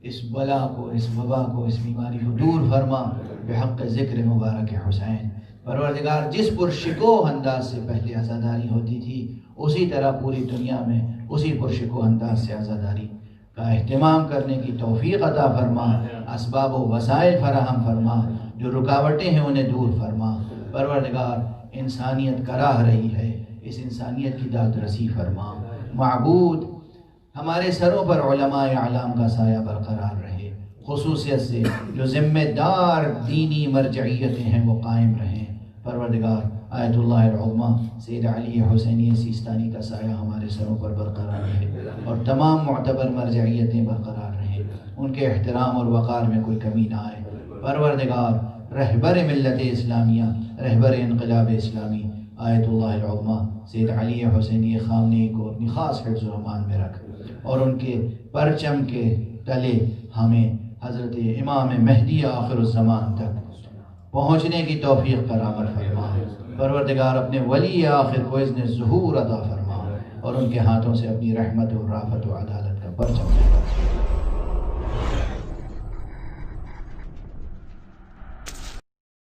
اس بلا کو، اس وبا کو، اس بیماری کو دور فرما بحق ذکر مبارک حسین. پروردگار جس پرشکوہ انداز سے پہلے عزاداری ہوتی تھی اسی طرح پوری دنیا میں اسی پرشکوہ انداز سے عزاداری کا اہتمام کرنے کی توفیق عطا فرما. اسباب و وسائل فراہم فرما، جو رکاوٹیں ہیں انہیں دور فرما. پروردگار انسانیت کراہ رہی ہے، اس انسانیت کی داد رسی فرما. معبود ہمارے سروں پر علماء اعلام کا سایہ برقرار رہے، خصوصیت سے جو ذمہ دار دینی مرجعیتیں ہیں وہ قائم رہیں. پروردگار آیت اللہ العظمیٰ سید علی حسینی سیستانی کا سایہ ہمارے سروں پر برقرار رہے اور تمام معتبر مرجعیتیں برقرار رہیں، ان کے احترام اور وقار میں کوئی کمی نہ آئے. پروردگار رہبر ملت اسلامیہ، رہبر انقلاب اسلامی آیت اللہ العظمیٰ سید علی حسینی خامنئی کو اپنی خاص حفظ و امان میں رکھ، اور ان کے پرچم کے تلے ہمیں حضرت امام مہدی آخر الزمان تک پہنچنے کی توفیق کرامت فرما۔ پروردگار اپنے ولی آخر کو اذن ظہور عطا فرما، اور ان کے ہاتھوں سے اپنی رحمت و رافت و عدالت کا پرچم دے۔